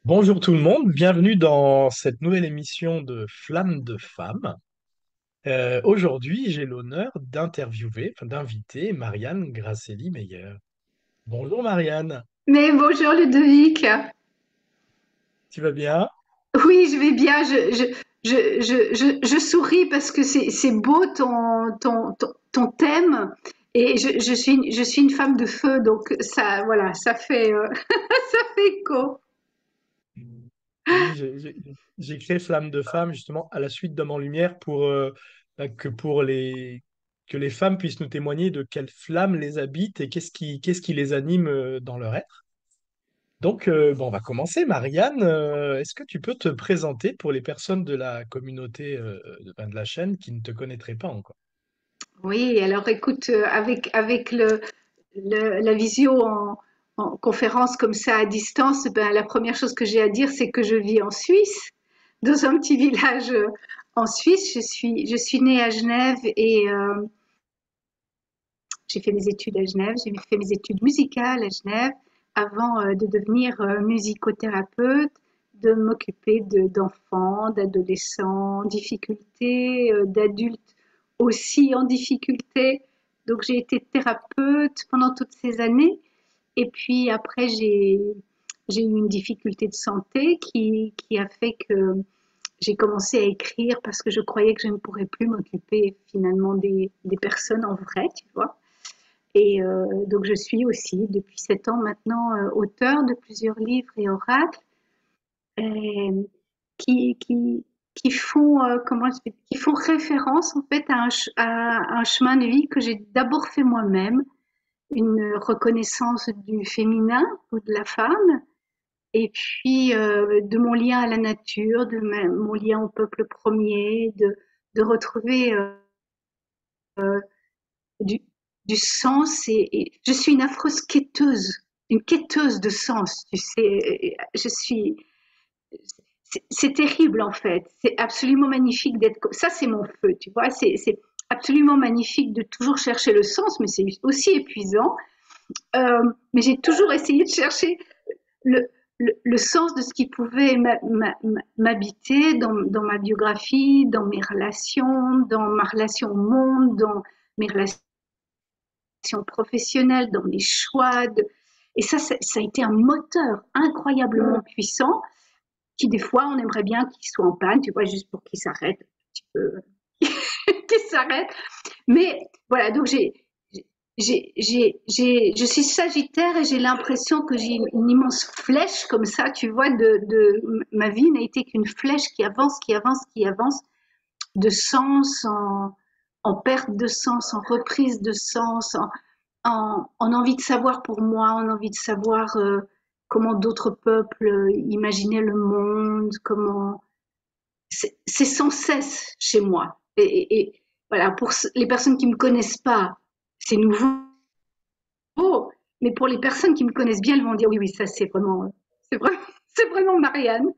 Bonjour tout le monde, bienvenue dans cette nouvelle émission de Flamme de Femmes. Aujourd'hui, j'ai l'honneur d'inviter Marianne Grasselli-Meyer. Bonjour Marianne, Mais bonjour Ludovic. tu vas bien? Oui, je vais bien. Je souris parce que c'est beau ton thème. Et je suis une femme de feu, donc ça, voilà, ça fait, ça fait écho. Oui, j'ai créé Flamme de Femmes justement à la suite d'Homme en Lumière que les femmes puissent nous témoigner de quelle flamme les habite et qu'est-ce qui les anime dans leur être. Donc, bon, on va commencer. Marianne, est-ce que tu peux te présenter pour les personnes de la communauté de la chaîne qui ne te connaîtraient pas encore? Oui, alors écoute, avec la visio en conférence comme ça à distance, ben, la première chose que j'ai à dire, c'est que je vis en Suisse, dans un petit village en Suisse. Je suis née à Genève et j'ai fait mes études à Genève, j'ai fait mes études musicales à Genève avant de devenir musicothérapeute, de m'occuper d'enfants, d'adolescents en difficulté, d'adultes aussi en difficulté. Donc j'ai été thérapeute pendant toutes ces années. Et puis après, j'ai eu une difficulté de santé qui a fait que j'ai commencé à écrire parce que je croyais que je ne pourrais plus m'occuper finalement des personnes en vrai, tu vois. Et donc je suis aussi depuis 7 ans maintenant auteur de plusieurs livres et oracles euh, qui, qui, qui font qui font référence en fait à un chemin de vie que j'ai d'abord fait moi-même, une reconnaissance du féminin ou de la femme, et puis de mon lien à la nature, mon lien au peuple premier, de retrouver du, du sens. Et je suis une quêteuse de sens, tu sais. Je suis, c'est terrible en fait. C'est absolument magnifique d'être comme ça. C'est mon feu, tu vois. C'est absolument magnifique de toujours chercher le sens, mais c'est aussi épuisant. Mais j'ai toujours essayé de chercher le, le sens de ce qui pouvait m'habiter dans ma biographie, dans mes relations, dans ma relation au monde, dans mes relations professionnelle, dans mes choix. Et ça a été un moteur incroyablement puissant qui, des fois, on aimerait bien qu'il soit en panne, tu vois, juste pour qu'il s'arrête un petit peu, qu'il s'arrête. Mais voilà, donc je suis Sagittaire et j'ai l'impression que j'ai une immense flèche comme ça, tu vois, ma vie n'a été qu'une flèche qui avance, qui avance, qui avance, de sens en perte de sens, en reprise de sens, en envie de savoir pour moi, en envie de savoir comment d'autres peuples imaginaient le monde, comment c'est sans cesse chez moi. Et voilà, pour les personnes qui me connaissent pas, c'est nouveau, mais pour les personnes qui me connaissent bien, elles vont dire oui, oui, ça c'est vraiment, c'est vraiment Marianne.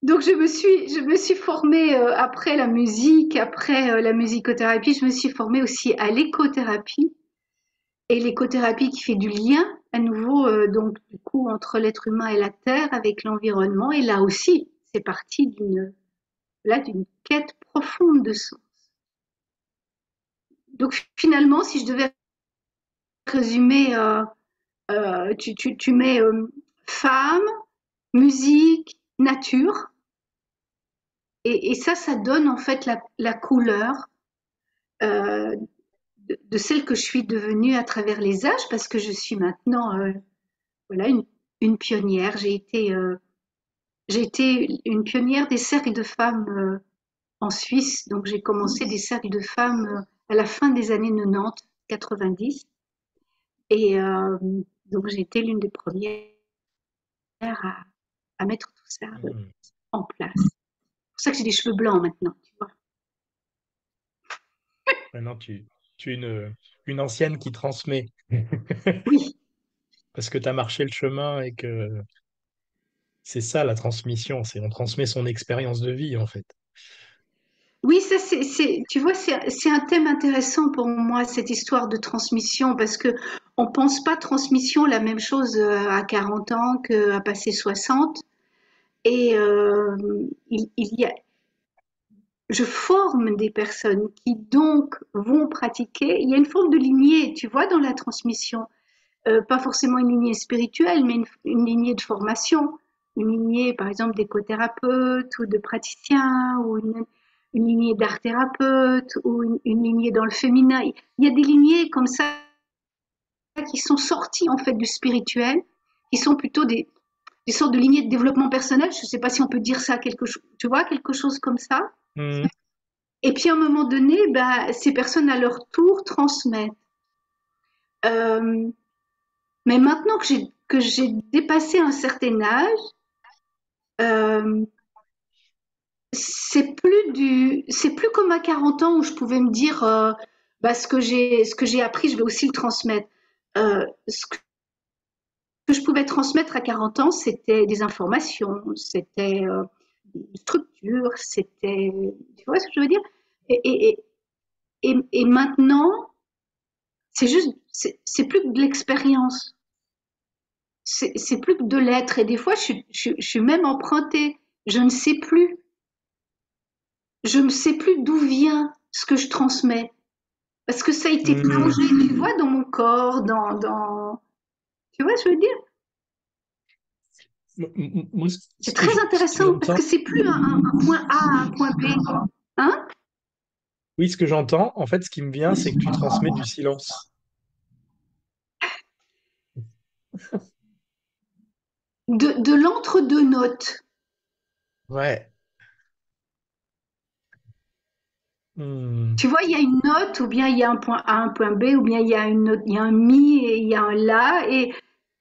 Donc je me suis formée après la musique, après la musicothérapie, je me suis formée aussi à l'écothérapie. Et l'écothérapie qui fait du lien à nouveau donc du coup entre l'être humain et la terre avec l'environnement. Et là aussi, c'est parti d'une quête profonde de sens. Donc finalement, si je devais résumer, tu mets femme, musique, nature, et ça donne en fait la couleur euh, de celle que je suis devenue à travers les âges, parce que je suis maintenant voilà une pionnière. J'ai été une pionnière des cercles de femmes en Suisse. Donc j'ai commencé des cercles de femmes à la fin des années 90, 90. Et donc j'ai été l'une des premières à, à mettre tout ça Hmm. en place. C'est pour ça que j'ai des cheveux blancs maintenant, tu vois. Maintenant, tu es une ancienne qui transmet Oui, parce que tu as marché le chemin et que c'est ça la transmission, c'est on transmet son expérience de vie en fait. Oui, ça tu vois, c'est un thème intéressant pour moi, cette histoire de transmission, parce que on pense pas transmission la même chose à 40 ans qu'à passer 60. Et il y a, je forme des personnes qui donc vont pratiquer. Il y a une forme de lignée, tu vois, dans la transmission. Pas forcément une lignée spirituelle, mais une lignée de formation. Une lignée, par exemple, d'écothérapeutes ou de praticiens, ou une lignée d'art thérapeute, ou une lignée dans le féminin. Il y a des lignées comme ça qui sont sorties en fait du spirituel, qui sont plutôt des sortes de lignées de développement personnel. Je ne sais pas si on peut dire ça quelque chose, tu vois, quelque chose comme ça. Mhm. Et puis à un moment donné, bah, ces personnes à leur tour transmettent. Euh, mais maintenant que j'ai dépassé un certain âge, euh, c'est plus comme à 40 ans où je pouvais me dire, bah, ce que j'ai appris, je vais aussi le transmettre. Ce que je pouvais transmettre à 40 ans, c'était des informations, c'était une structure, c'était, tu vois ce que je veux dire? Et, et, et, et maintenant, c'est plus que de l'expérience. C'est plus que de l'être. Et des fois, je suis même empruntée. Je ne sais plus. Je ne sais plus d'où vient ce que je transmets. Parce que ça a été Mhm. plongé, tu vois, dans mon corps, tu vois, ce que je veux dire. Moi, C'est très ce que intéressant parce j'entends, que c'est plus un point A, un point B. Hein? oui, ce que j'entends, en fait, ce qui me vient, c'est que tu transmets du silence. De l'entre-deux notes. Ouais. Hmm. Tu vois, il y a une note, ou bien il y a un point A, un point B, ou bien il y a une note, il y a un mi et il y a un la, et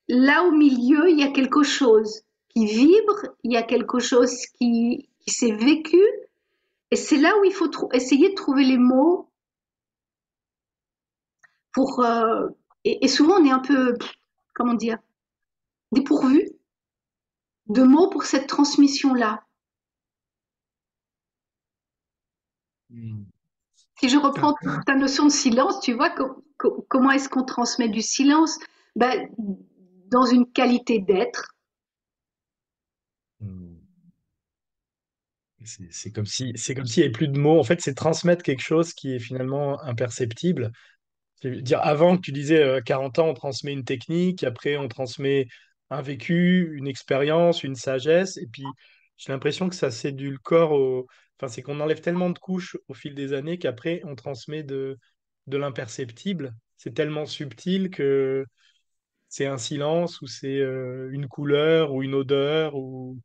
là au milieu, il y a quelque chose qui vibre, il y a quelque chose qui s'est vécu, et c'est là où il faut essayer de trouver les mots pour. Et souvent, on est un peu, comment dire, dépourvu de mots pour cette transmission-là. Hmm. Si je reprends ta notion de silence, tu vois, comment est-ce qu'on transmet du silence? Ben, dans une qualité d'être. Hmm. C'est comme s'il n'y avait plus de mots. En fait, c'est transmettre quelque chose qui est finalement imperceptible. C'est-à-dire, avant que tu disais 40 ans, on transmet une technique, après on transmet un vécu, une expérience, une sagesse, et puis j'ai l'impression que ça s'édulcore Enfin, c'est qu'on enlève tellement de couches au fil des années qu'après on transmet de l'imperceptible. C'est tellement subtil que c'est un silence ou c'est une couleur ou une odeur ou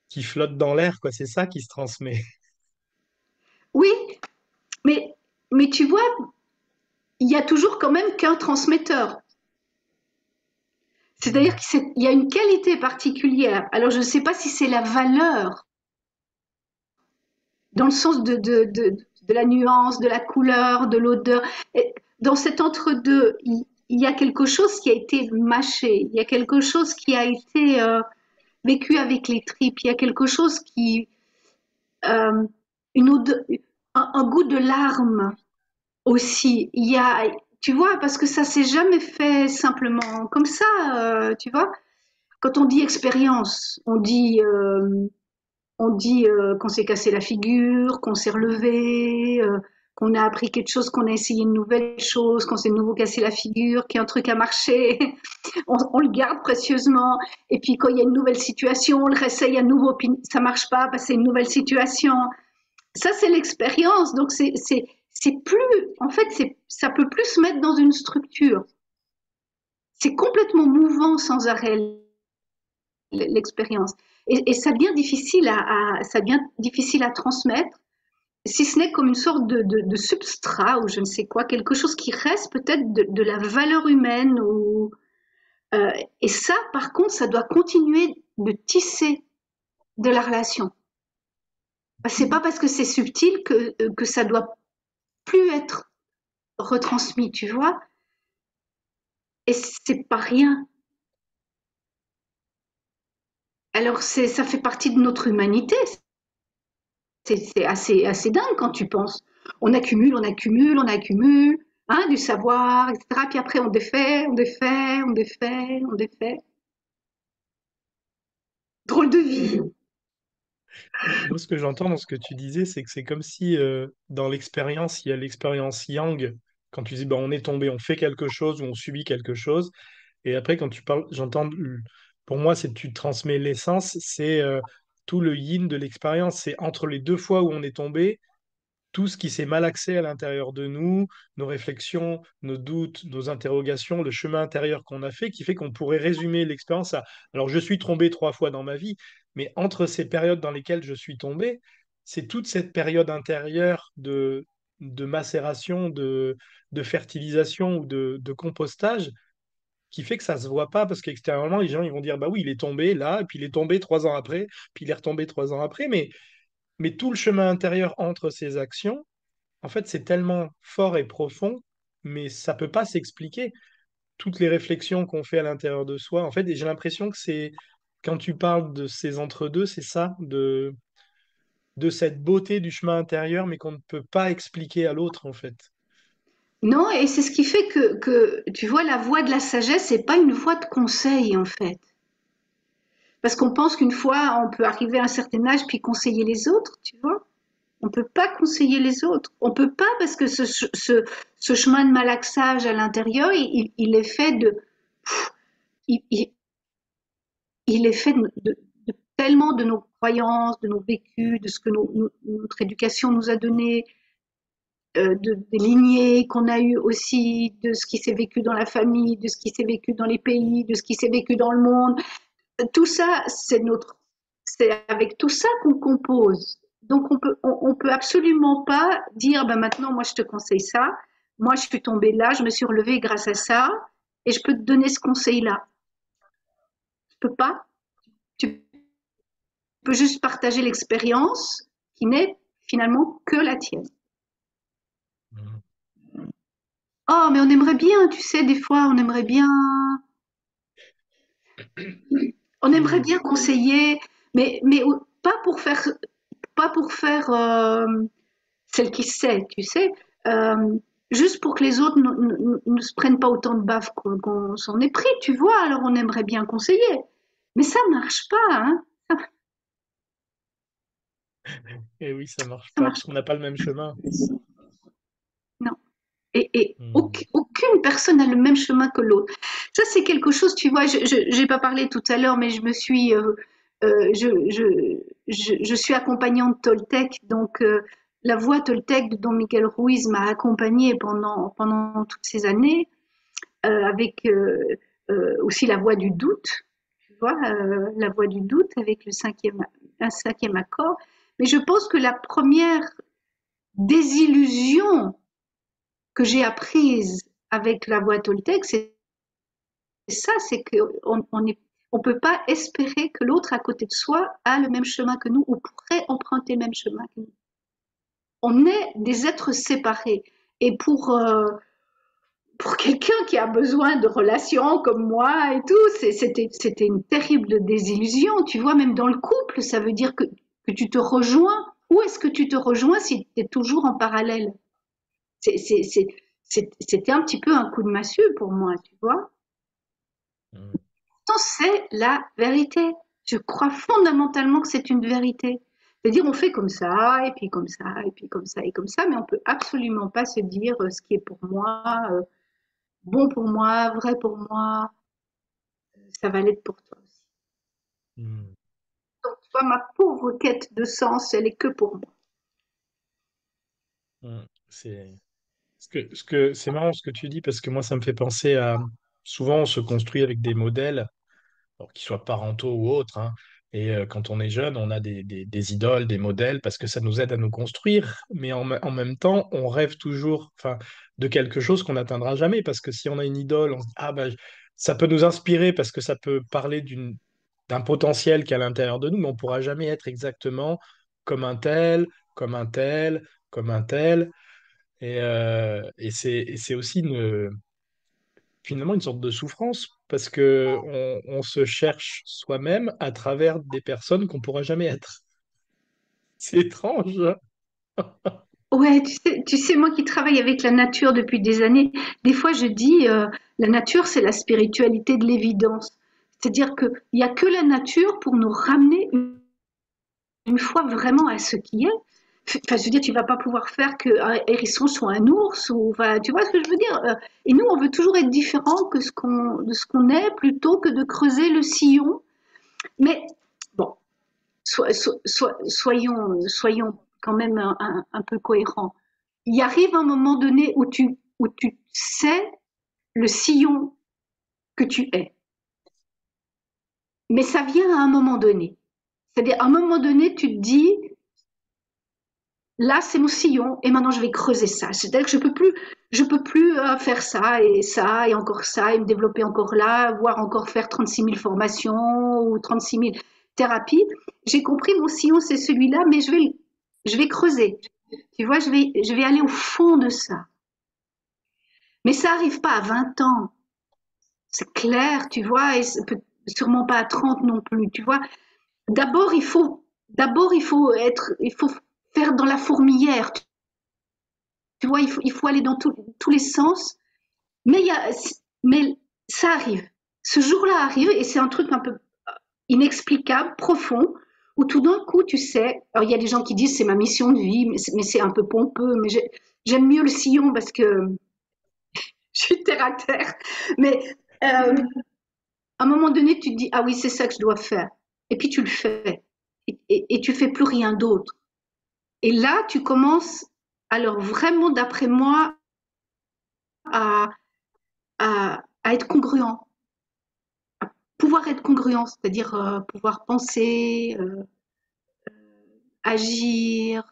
qui flotte dans l'air, quoi. C'est ça qui se transmet. Oui, mais, mais tu vois, il y a toujours quand même qu'un transmetteur. C'est-à-dire qu'il y a une qualité particulière. Alors, je ne sais pas si c'est la valeur, dans le sens de la nuance, de la couleur, de l'odeur. Et dans cet entre-deux, il y a quelque chose qui a été mâché, il y a quelque chose qui a été vécu avec les tripes, il y a quelque chose qui, euh, une odeur, un goût de larmes aussi. Il y a, tu vois, parce que ça s'est jamais fait simplement comme ça, tu vois. Quand on dit expérience, on dit qu'on s'est cassé la figure, qu'on s'est relevé, qu'on a appris quelque chose, qu'on a essayé une nouvelle chose, qu'on s'est de nouveau cassé la figure, qu'il y a un truc à marcher, on le garde précieusement. Et puis quand il y a une nouvelle situation, on le réessaye à nouveau, puis ça marche pas, bah, c'est une nouvelle situation. Ça, c'est l'expérience. Donc c'est plus, en fait, ça peut plus se mettre dans une structure. C'est complètement mouvant sans arrêt l'expérience. Et ça devient difficile ça devient difficile à transmettre, si ce n'est comme une sorte de substrat ou je ne sais quoi, quelque chose qui reste peut-être de la valeur humaine. Euh, et ça, par contre, ça doit continuer de tisser de la relation. C'est pas parce que c'est subtil que ça doit plus être retransmis, tu vois. Et c'est pas rien. Alors ça fait partie de notre humanité, C'est assez dingue quand tu penses. On accumule, on accumule, on accumule, hein, du savoir, etc. Puis après, on défait, on défait, on défait, on défait. Drôle de vie. Moi, ce que j'entends dans ce que tu disais, c'est que c'est comme si dans l'expérience, il y a l'expérience Yang, quand tu dis ben, on est tombé, on fait quelque chose ou on subit quelque chose. Et après, quand tu parles, j'entends, pour moi, c'est tu transmets l'essence, c'est tout le yin de l'expérience. C'est entre les deux fois où on est tombé, tout ce qui s'est malaxé à l'intérieur de nous, nos réflexions, nos doutes, nos interrogations, le chemin intérieur qu'on a fait, qui fait qu'on pourrait résumer l'expérience à, alors je suis tombé 3 fois dans ma vie, mais entre ces périodes dans lesquelles je suis tombé, c'est toute cette période intérieure de macération, de fertilisation ou de compostage qui fait que ça se voit pas parce qu'extérieurement, les gens ils vont dire bah oui, il est tombé là, et puis il est tombé 3 ans après, puis il est retombé 3 ans après, mais tout le chemin intérieur entre ces actions, en fait, c'est tellement fort et profond, mais ça peut pas s'expliquer. Toutes les réflexions qu'on fait à l'intérieur de soi, en fait, et j'ai l'impression que c'est, quand tu parles de ces entre-deux, c'est ça, de cette beauté du chemin intérieur, mais qu'on ne peut pas expliquer à l'autre, en fait. Non, et c'est ce qui fait tu vois, la voie de la sagesse, c'est pas une voie de conseil, en fait. Parce qu'on pense qu'une fois, on peut arriver à un certain âge puis conseiller les autres, tu vois. On peut pas conseiller les autres. On peut pas parce que ce chemin de malaxage à l'intérieur, il est fait il, il- il est fait de tellement de nos croyances, de nos vécus, de ce que notre éducation nous a donné, des lignées qu'on a eues aussi, de ce qui s'est vécu dans la famille, de ce qui s'est vécu dans les pays, de ce qui s'est vécu dans le monde. Tout ça, c'est avec tout ça qu'on compose. Donc on peut absolument pas dire, ben maintenant, moi je te conseille ça. Moi je suis tombée là, je me suis relevée grâce à ça, et je peux te donner ce conseil-là. Tu peux pas. Tu peux juste partager l'expérience qui n'est finalement que la tienne. Mhm. Oh, mais on aimerait bien, tu sais, des fois, on aimerait Hmm. bien conseiller, mais pas pour faire celle qui sait, tu sais, euh, juste pour que les autres ne se prennent pas autant de baffes qu'on s'en est pris, tu vois. Alors on aimerait bien conseiller, mais ça marche pas, hein. Et oui, ça marche Ça pas, marche parce qu'on n'a pas le même chemin. pas. Non. Et Hmm. aucune personne n'a le même chemin que l'autre. Ça, c'est quelque chose, tu vois, je n'ai pas parlé tout à l'heure, mais je me suis, je suis accompagnante Toltec, donc la voie Toltec de Don Miguel Ruiz m'a accompagnée pendant toutes ces années, avec aussi la voie du doute, tu vois, la voie du doute avec un cinquième accord. Mais je pense que la première désillusion que j'ai apprise avec la voie Toltec, c'est ça, c'est on peut pas espérer que l'autre à côté de soi a le même chemin que nous ou pourrait emprunter le même chemin que nous. On est des êtres séparés. Et pour quelqu'un qui a besoin de relations comme moi et tout, c'était une terrible désillusion. Tu vois, même dans le couple, ça veut dire que tu te rejoins. Où est-ce que tu te rejoins si tu es toujours en parallèle? C'est, c'est, c'est, C'était un petit peu un coup de massue pour moi, tu vois. Hmm. Pourtant, c'est la vérité. Je crois fondamentalement que c'est une vérité. C'est-à-dire, on fait comme ça, et puis comme ça, et puis comme ça, et comme ça, mais on peut absolument pas se dire ce qui est pour moi, bon pour moi, vrai pour moi, ça va l'être pour toi aussi. Hmm. Donc, tu vois, ma pauvre quête de sens, elle est que pour moi. Hmm. C'est marrant ce que tu dis parce que moi, ça me fait penser à. Souvent, on se construit avec des modèles, alors qu'ils soient parentaux ou autres, hein. Et quand on est jeune, on a des idoles, des modèles, parce que ça nous aide à nous construire. Mais en même temps, on rêve toujours, enfin, de quelque chose qu'on n'atteindra jamais. Parce que si on a une idole, on se dit, ah ben, ça peut nous inspirer parce que ça peut parler d'un potentiel qui est à l'intérieur de nous, mais on ne pourra jamais être exactement comme un tel, comme un tel, comme un tel. Et c'est aussi finalement une sorte de souffrance parce que on se cherche soi-même à travers des personnes qu'on pourra jamais être. C'est étrange, hein. Ouais, tu sais, moi qui travaille avec la nature depuis des années, des fois je dis, la nature, c'est la spiritualité de l'évidence. C'est-à-dire qu'il n'y a que la nature pour nous ramener une fois vraiment à ce qui est. Enfin, je veux dire, tu vas pas pouvoir faire qu'un hérisson soit un ours, ou, enfin, tu vois ce que je veux dire? Et nous, on veut toujours être différent de ce qu'on est, plutôt que de creuser le sillon. Mais bon, soyons quand même un peu cohérents. Il arrive un moment donné où tu sais le sillon que tu es. Mais ça vient à un moment donné. C'est-à-dire, à un moment donné, tu te dis, là, c'est mon sillon, et maintenant je vais creuser ça. C'est-à-dire que je peux plus faire ça, et encore ça, et me développer encore là, voire encore faire 36 000 formations ou 36 000 thérapies. J'ai compris, mon sillon, c'est celui-là, mais je vais creuser. Tu vois, je vais aller au fond de ça. Mais ça arrive pas à 20 ans. C'est clair, tu vois, et sûrement pas à 30 non plus, tu vois. D'abord, il faut faire dans la fourmilière, tu vois, il faut aller dans tous les sens, mais, mais ça arrive. Ce jour-là arrive et c'est un truc un peu inexplicable, profond, où tout d'un coup, tu sais, alors il y a des gens qui disent c'est ma mission de vie, mais c'est un peu pompeux, mais j'aime mieux le sillon parce que je suis terre à terre. Mais à un moment donné, tu te dis, ah oui, c'est ça que je dois faire. Et puis tu le fais. Et tu fais plus rien d'autre. Et là, tu commences, alors vraiment, d'après moi, à, à être congruent, pouvoir être congruent, c'est-à-dire pouvoir penser, agir,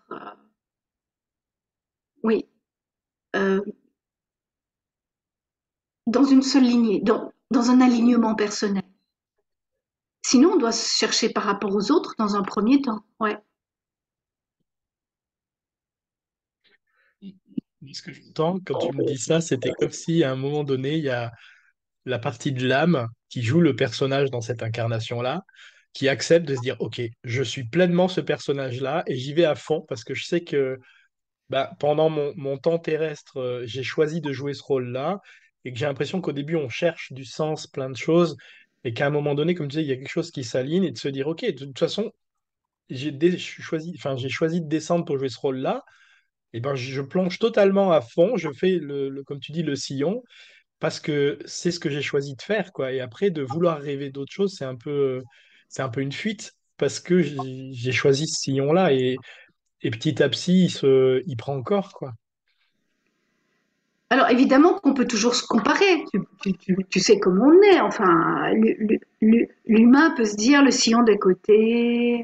oui, euh, dans une seule lignée, dans un alignement personnel. Sinon, on doit se chercher par rapport aux autres dans un premier temps. Ouais. Ce que j'entends quand tu me dis ça, c'était comme si à un moment donné, il y a la partie de l'âme qui joue le personnage dans cette incarnation-là, qui accepte de se dire, OK, je suis pleinement ce personnage-là et j'y vais à fond parce que je sais que bah, pendant mon temps terrestre, j'ai choisi de jouer ce rôle-là et que j'ai l'impression qu'au début, on cherche du sens, plein de choses, et qu'à un moment donné, comme tu disais, il y a quelque chose qui s'aligne et de se dire, OK, de toute façon, choisi, enfin, j'ai choisi de descendre pour jouer ce rôle-là, et ben, je plonge totalement à fond, je fais, comme tu dis, le sillon, parce que c'est ce que j'ai choisi de faire, quoi. Et après, de vouloir rêver d'autres choses, c'est un peu une fuite, parce que j'ai choisi ce sillon-là, et petit à petit, il prend corps, quoi. Alors évidemment qu'on peut toujours se comparer. Tu sais comment on est. Enfin, l'humain peut se dire le sillon d'à côté,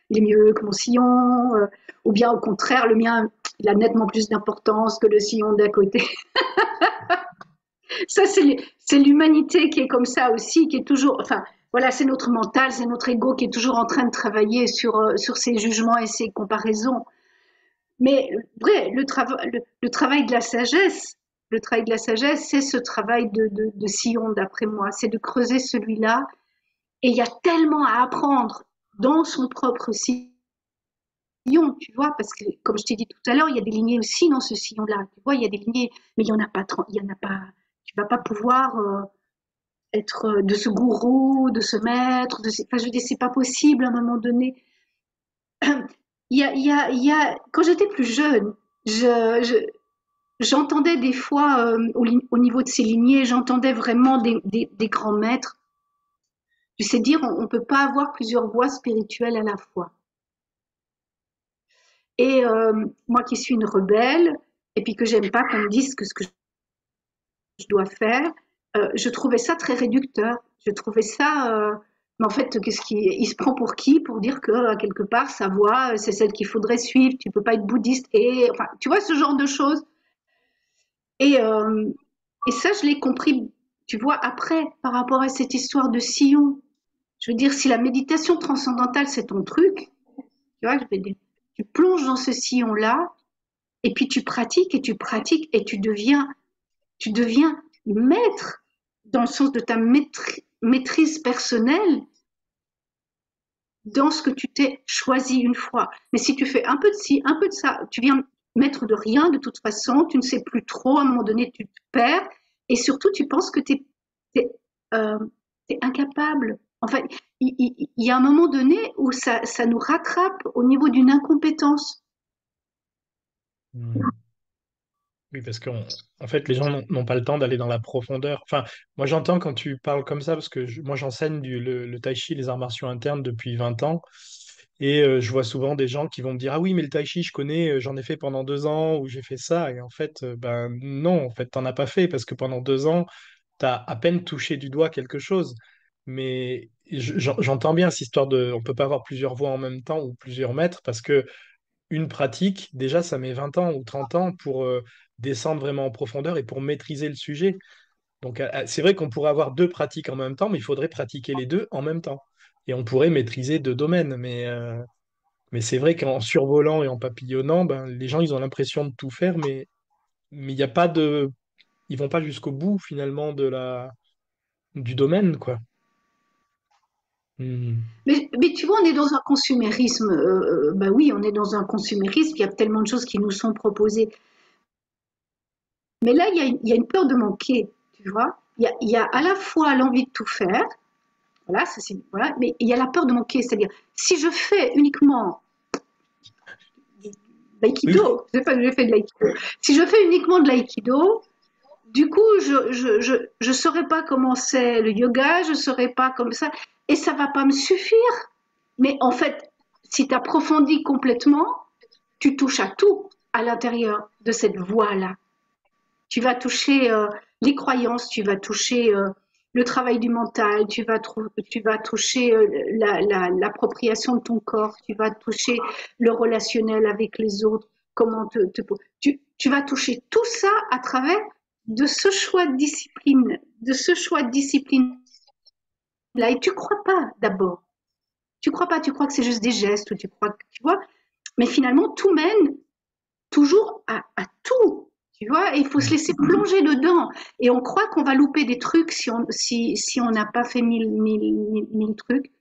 il est mieux que mon sillon, ou bien au contraire, le mien, il a nettement plus d'importance que le sillon d'à côté. Ça, c'est l'humanité qui est comme ça aussi, qui est toujours, enfin, voilà, c'est notre mental, c'est notre ego qui est toujours en train de travailler sur ses jugements et ses comparaisons. Mais vrai, le travail de la sagesse, le travail de la sagesse, c'est ce travail de sillon, d'après moi. C'est de creuser celui-là. Et il y a tellement à apprendre dans son propre sillon, tu vois, parce que, comme je t'ai dit tout à l'heure, il y a des lignées aussi dans ce sillon-là. Tu vois, il y a des lignées, mais il y en a pas, il y en a pas, tu vas pas pouvoir être de ce gourou, de ce maître, enfin, je veux dire, c'est pas possible à un moment donné. Quand j'étais plus jeune, je, j'entendais des fois, au niveau de ces lignées, j'entendais vraiment des grands maîtres. Tu sais dire, on ne peut pas avoir plusieurs voies spirituelles à la fois. Et moi qui suis une rebelle, et puis que j'aime pas qu'on me dise ce que je dois faire, je trouvais ça très réducteur. Je trouvais ça, mais en fait, il se prend pour qui pour dire que quelque part sa voie, c'est celle qu'il faudrait suivre. Tu peux pas être bouddhiste et enfin, tu vois ce genre de choses. Et, euh, et ça, je l'ai compris, tu vois, après, par rapport à cette histoire de sillon. Je veux dire, si la méditation transcendantale, c'est ton truc, tu vois, je veux dire, tu plonges dans ce sillon-là, et puis tu pratiques, et tu deviens maître, dans le sens de ta maîtrise personnelle dans ce que tu t'es choisi une fois. Mais si tu fais un peu de ci, un peu de ça, tu viens mettre de rien de toute façon, tu ne sais plus trop, à un moment donné, tu te perds, et surtout, tu penses que t'es, euh, t'es incapable. Enfin, il y a un moment donné où ça nous rattrape au niveau d'une incompétence. Hmm. Oui, parce qu'en fait, les gens n'ont pas le temps d'aller dans la profondeur. Enfin, moi, j'entends quand tu parles comme ça, parce que moi, j'enseigne le tai chi, les arts martiaux internes depuis 20 ans. Et je vois souvent des gens qui vont me dire, ah oui, mais le tai chi, je connais, j'en ai fait pendant 2 ans, ou j'ai fait ça. Et en fait, ben non, en fait, t'en as pas fait, parce que pendant 2 ans, t'as à peine touché du doigt quelque chose. Mais j'entends bien cette histoire de, on peut pas avoir plusieurs voies en même temps ou plusieurs maîtres, parce que une pratique, déjà, ça met 20 ans ou 30 ans pour descendre vraiment en profondeur et pour maîtriser le sujet. Donc, c'est vrai qu'on pourrait avoir deux pratiques en même temps, mais il faudrait pratiquer les deux en même temps. Et on pourrait maîtriser deux domaines. Mais c'est vrai qu'en survolant et en papillonnant, ben, les gens, ils ont l'impression de tout faire, mais il n'y a pas de... Ils vont pas jusqu'au bout, finalement, du domaine, quoi. Hmm. Mais tu vois, on est dans un consumérisme. Bah oui, on est dans un consumérisme. Il y a tellement de choses qui nous sont proposées. Mais là, il y a une peur de manquer, tu vois. Il y a à la fois l'envie de tout faire, voilà, voilà, mais il y a la peur de manquer. C'est-à-dire, si je fais uniquement de Oui. l'aïkido, je sais pas que j'ai fait de l'aïkido. Si je fais uniquement de l'aïkido, du coup, je saurais pas comment c'est le yoga, je saurais pas comme ça, et ça va pas me suffire. Mais en fait, si tu approfondis complètement, tu touches à tout à l'intérieur de cette voie-là. Tu vas toucher les croyances, tu vas toucher le travail du mental, tu vas toucher l'appropriation de ton corps, tu vas toucher le relationnel avec les autres, tu vas toucher tout ça à travers de ce choix de discipline, de ce choix de discipline là. Et tu crois pas d'abord, tu crois pas, tu crois que c'est juste des gestes, ou tu crois que tu vois, mais finalement tout mène toujours à tout, tu vois, et il faut se laisser plonger dedans. Et on croit qu'on va louper des trucs si on n'a pas fait mille trucs.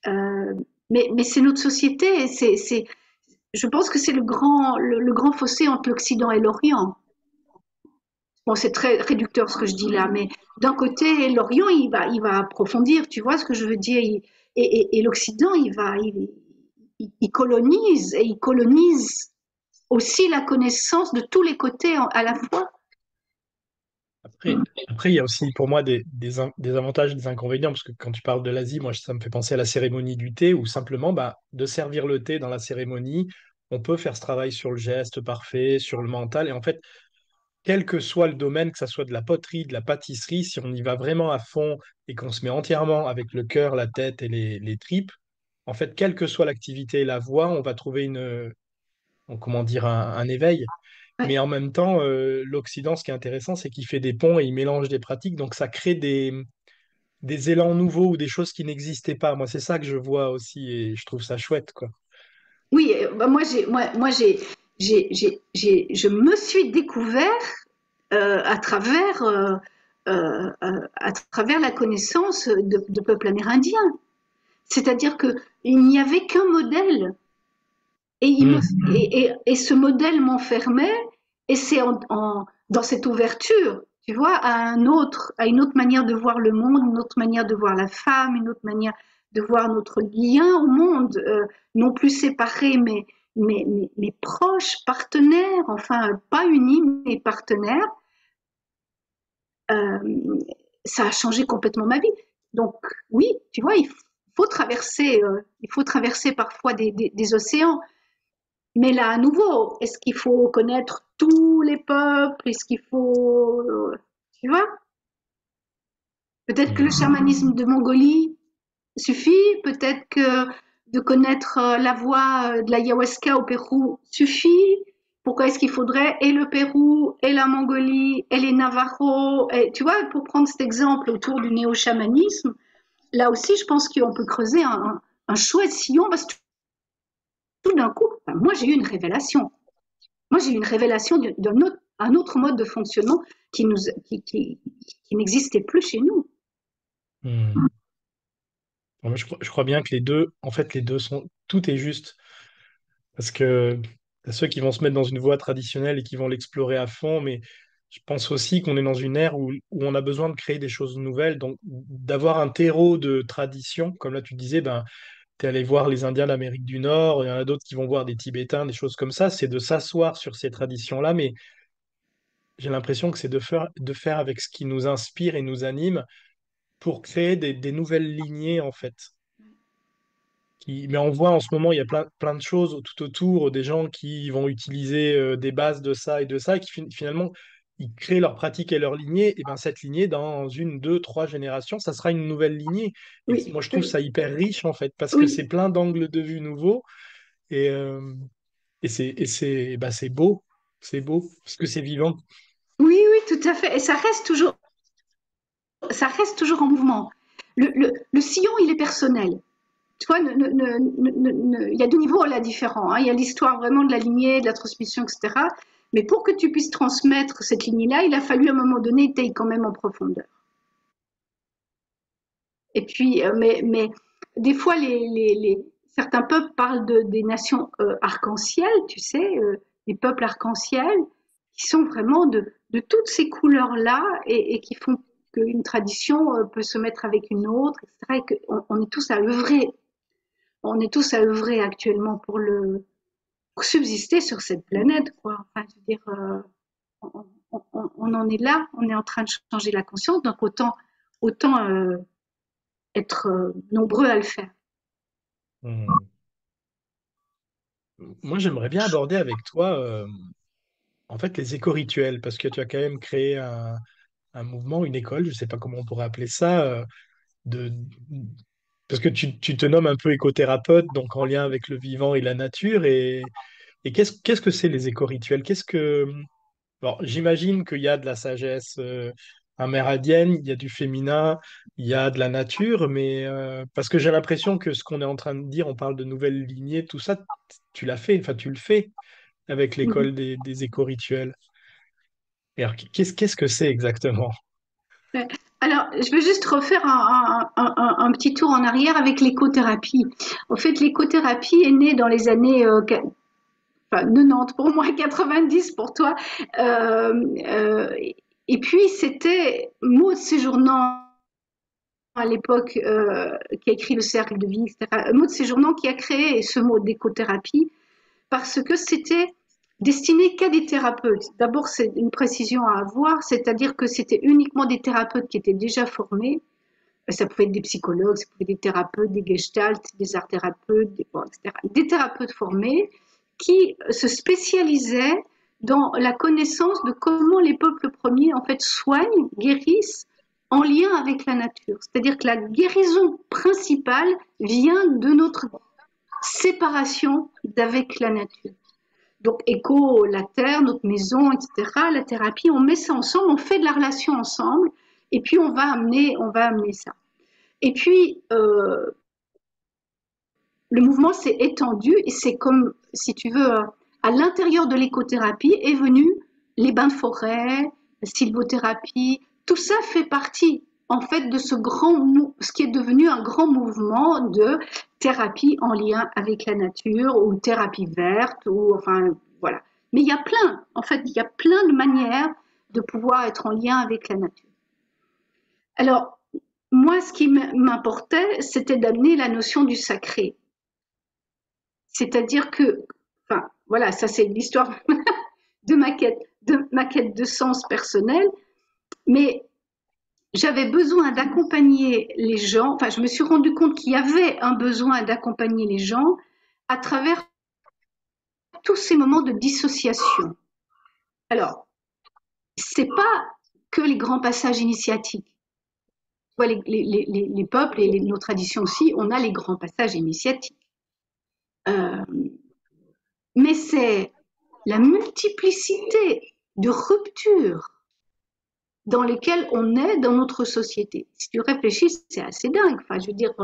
Euh, mais c'est notre société, je pense que c'est le grand fossé entre l'Occident et l'Orient. Bon, c'est très réducteur ce que je dis là, mais d'un côté, l'Orient, il va approfondir, tu vois ce que je veux dire, et l'Occident, il colonise, et il colonise aussi la connaissance de tous les côtés à la fois. Après, il y a aussi pour moi des avantages et des inconvénients, parce que quand tu parles de l'Asie, moi, ça me fait penser à la cérémonie du thé, où simplement, bah, de servir le thé dans la cérémonie, on peut faire ce travail sur le geste parfait, sur le mental, et en fait, quel que soit le domaine, que ça soit de la poterie, de la pâtisserie, si on y va vraiment à fond et qu'on se met entièrement avec le cœur, la tête et les tripes, en fait, quelle que soit l'activité et la voie, on va trouver comment dire, un éveil. Ouais. Mais en même temps, l'Occident, ce qui est intéressant, c'est qu'il fait des ponts et il mélange des pratiques, donc ça crée des élans nouveaux ou des choses qui n'existaient pas. Moi, c'est ça que je vois aussi et je trouve ça chouette, quoi. Oui, bah je me suis découvert à travers, à travers la connaissance de peuples amérindiens. C'est-à-dire que il n'y avait qu'un modèle et, Hmm. et ce modèle m'enfermait et c'est dans cette ouverture, tu vois, à une autre manière de voir le monde, une autre manière de voir la femme, une autre manière de voir notre lien au monde, non plus séparés, mais proches, partenaires, enfin pas unis, mais partenaires. Euh, Ça a changé complètement ma vie. Donc oui, tu vois, il faut traverser parfois des océans. Mais là, à nouveau, est-ce qu'il faut connaître tous les peuples? Est-ce qu'il faut, tu vois? Peut-être que le Hmm. chamanisme de Mongolie suffit. Peut-être que de connaître la voie de l'ayahuasca au Pérou suffit. Pourquoi est-ce qu'il faudrait et le Pérou, et la Mongolie, et les Navajos, et, tu vois, pour prendre cet exemple autour du néo-chamanisme, là aussi, je pense qu'on peut creuser un chouette sillon parce que tout d'un coup, enfin, moi, j'ai eu une révélation. Moi, j'ai eu une révélation d'un autre, un autre mode de fonctionnement qui, nous, qui n'existait plus chez nous. Hmm. Moi, je crois bien que les deux, en fait, les deux sont, tout est juste. Parce que t'as ceux qui vont se mettre dans une voie traditionnelle et qui vont l'explorer à fond, mais je pense aussi qu'on est dans une ère où on a besoin de créer des choses nouvelles, donc d'avoir un terreau de tradition, comme là tu disais, ben, tu es allé voir les Indiens d'Amérique du Nord, il y en a d'autres qui vont voir des Tibétains, des choses comme ça, c'est de s'asseoir sur ces traditions-là, mais j'ai l'impression que c'est de faire avec ce qui nous inspire et nous anime pour créer des nouvelles lignées, en fait. Mais on voit en ce moment, il y a plein de choses tout autour, des gens qui vont utiliser des bases de ça, et qui finalement, ils créent leur pratique et leur lignée. Et bien cette lignée, dans une, deux, trois générations, ça sera une nouvelle lignée. Et Oui, moi, je trouve oui, ça hyper riche, en fait, parce que oui, c'est plein d'angles de vue nouveaux. Et, c'est beau. C'est beau, parce que c'est vivant. oui, oui, tout à fait. Et ça reste toujours en mouvement. Le sillon, il est personnel. Tu vois, il y a deux niveaux là différents, hein. Il y a l'histoire vraiment de la lignée, de la transmission, etc. Mais pour que tu puisses transmettre cette lignée-là, il a fallu à un moment donné que tu quand même en profondeur. Et puis, mais des fois, certains peuples parlent des nations arc-en-ciel, tu sais, des peuples arc-en-ciel, qui sont vraiment de toutes ces couleurs-là et qui font qu'une tradition peut se mettre avec une autre, etc. Et qu'on on est tous à œuvrer, on est tous à œuvrer actuellement pour subsister sur cette planète, quoi. Enfin, je veux dire, on en est là, on est en train de changer la conscience, donc autant être nombreux à le faire. Hmm. Moi, j'aimerais bien aborder avec toi, en fait, les éco-rituels, parce que tu as quand même créé un mouvement, une école, je ne sais pas comment on pourrait appeler ça, de... parce que tu te nommes un peu écothérapeute, donc en lien avec le vivant et la nature. Et qu'est-ce que c'est les éco-rituels? Qu'est-ce que... Bon, j'imagine qu'il y a de la sagesse amérindienne, il y a du féminin, il y a de la nature, mais parce que j'ai l'impression que ce qu'on est en train de dire, on parle de nouvelles lignées, tout ça, tu l'as fait, enfin tu le fais avec l'école des éco-rituels. Et alors, qu'est-ce que c'est exactement? Ouais. Alors, je vais juste refaire un petit tour en arrière avec l'écothérapie. En fait, l'écothérapie est née dans les années enfin, 90 pour moi, 90 pour toi. Euh, euh, et puis, c'était Maud Séjournant à l'époque qui a écrit Le Cercle de vie, etc. Maud Séjournant qui a créé ce mot d'écothérapie parce que c'était destiné qu'à des thérapeutes. D'abord, c'est une précision à avoir, c'est-à-dire que c'était uniquement des thérapeutes qui étaient déjà formés. Ça pouvait être des psychologues, ça pouvait être des thérapeutes, des gestalt, des art thérapeutes, bon, etc. Des thérapeutes formés qui se spécialisaient dans la connaissance de comment les peuples premiers en fait soignent, guérissent en lien avec la nature. C'est-à-dire que la guérison principale vient de notre séparation d'avec la nature. Donc, éco, la terre, notre maison, etc., la thérapie, on met ça ensemble, on fait de la relation ensemble, et puis on va amener ça. Et puis, le mouvement s'est étendu, et c'est comme, si tu veux, à l'intérieur de l'écothérapie est venu les bains de forêt, la sylvothérapie, tout ça fait partie, en fait, de ce qui est devenu un grand mouvement de thérapie en lien avec la nature, ou thérapie verte, ou enfin, voilà. Mais il y a plein, en fait, il y a plein de manières de pouvoir être en lien avec la nature. Alors, moi, ce qui m'importait, c'était d'amener la notion du sacré. C'est-à-dire que, enfin, voilà, ça c'est l'histoire de ma quête de sens personnel, mais j'avais besoin d'accompagner les gens, enfin, je me suis rendu compte qu'il y avait un besoin d'accompagner les gens à travers tous ces moments de dissociation. Alors, c'est pas que les grands passages initiatiques. Les peuples et nos traditions aussi, on a les grands passages initiatiques. Euh, mais c'est la multiplicité de ruptures dans lesquelles on est dans notre société. Si tu réfléchis, c'est assez dingue. Enfin, je veux dire,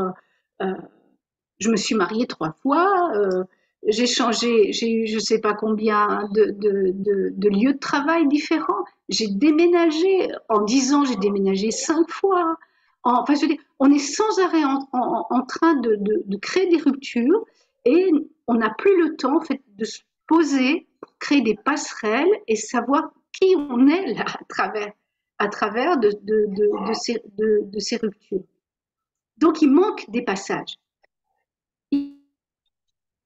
euh, je me suis mariée 3 fois, j'ai changé, j'ai eu je ne sais pas combien de lieux de travail différents. J'ai déménagé, en 10 ans, j'ai déménagé 5 fois. enfin, je veux dire, on est sans arrêt en train de créer des ruptures et on n'a plus le temps en fait de se poser pour créer des passerelles et savoir qui on est là à travers de ces ruptures. Donc il manque des passages.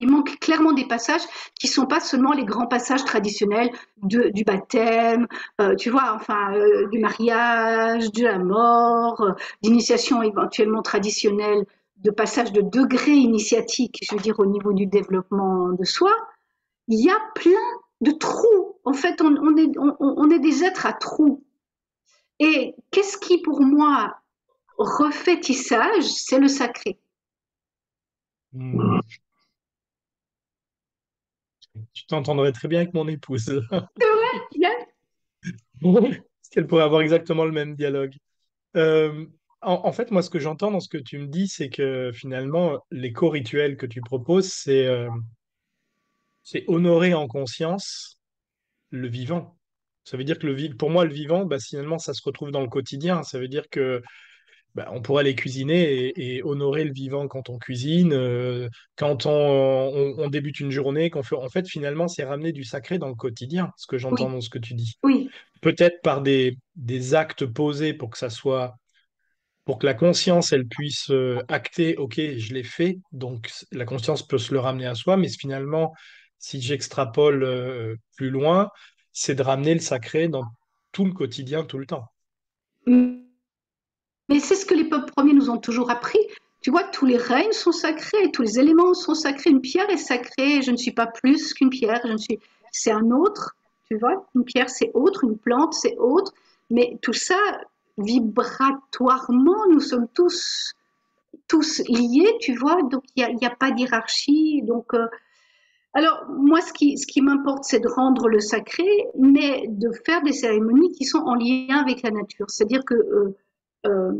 Il manque clairement des passages qui ne sont pas seulement les grands passages traditionnels du baptême, tu vois, enfin, du mariage, de la mort, d'initiation éventuellement traditionnelle, de passage de degré initiatique, je veux dire, au niveau du développement de soi. Il y a plein de trous. En fait, on est des êtres à trous. Et qu'est-ce qui, pour moi, refait tissage? C'est le sacré. Hmm. Tu t'entendrais très bien avec mon épouse. Il y a Parce qu'elle pourrait avoir exactement le même dialogue. Euh, en fait, moi, ce que j'entends dans ce que tu me dis, c'est que finalement, l'éco-rituel que tu proposes, c'est honorer en conscience le vivant. Ça veut dire que pour moi, le vivant, bah, finalement, ça se retrouve dans le quotidien. Ça veut dire que bah, on pourrait aller cuisiner et honorer le vivant quand on cuisine, quand on débute une journée, en fait, finalement, c'est ramener du sacré dans le quotidien, ce que j'entends oui, dans ce que tu dis. oui. Peut-être par des actes posés pour que ça soit, pour que la conscience, elle puisse acter, OK, je l'ai fait, donc la conscience peut se le ramener à soi, mais finalement, si j'extrapole plus loin, c'est de ramener le sacré dans tout le quotidien, tout le temps. Mais c'est ce que les peuples premiers nous ont toujours appris. Tu vois, tous les règnes sont sacrés, tous les éléments sont sacrés. Une pierre est sacrée. Je ne suis pas plus qu'une pierre. C'est un autre. Tu vois, une pierre c'est autre, une plante c'est autre. Mais tout ça, vibratoirement, nous sommes tous liés. Tu vois, donc il y a pas d'hierarchie. Donc, alors moi, ce qui m'importe, c'est de rendre le sacré, mais de faire des cérémonies qui sont en lien avec la nature. C'est-à-dire que euh,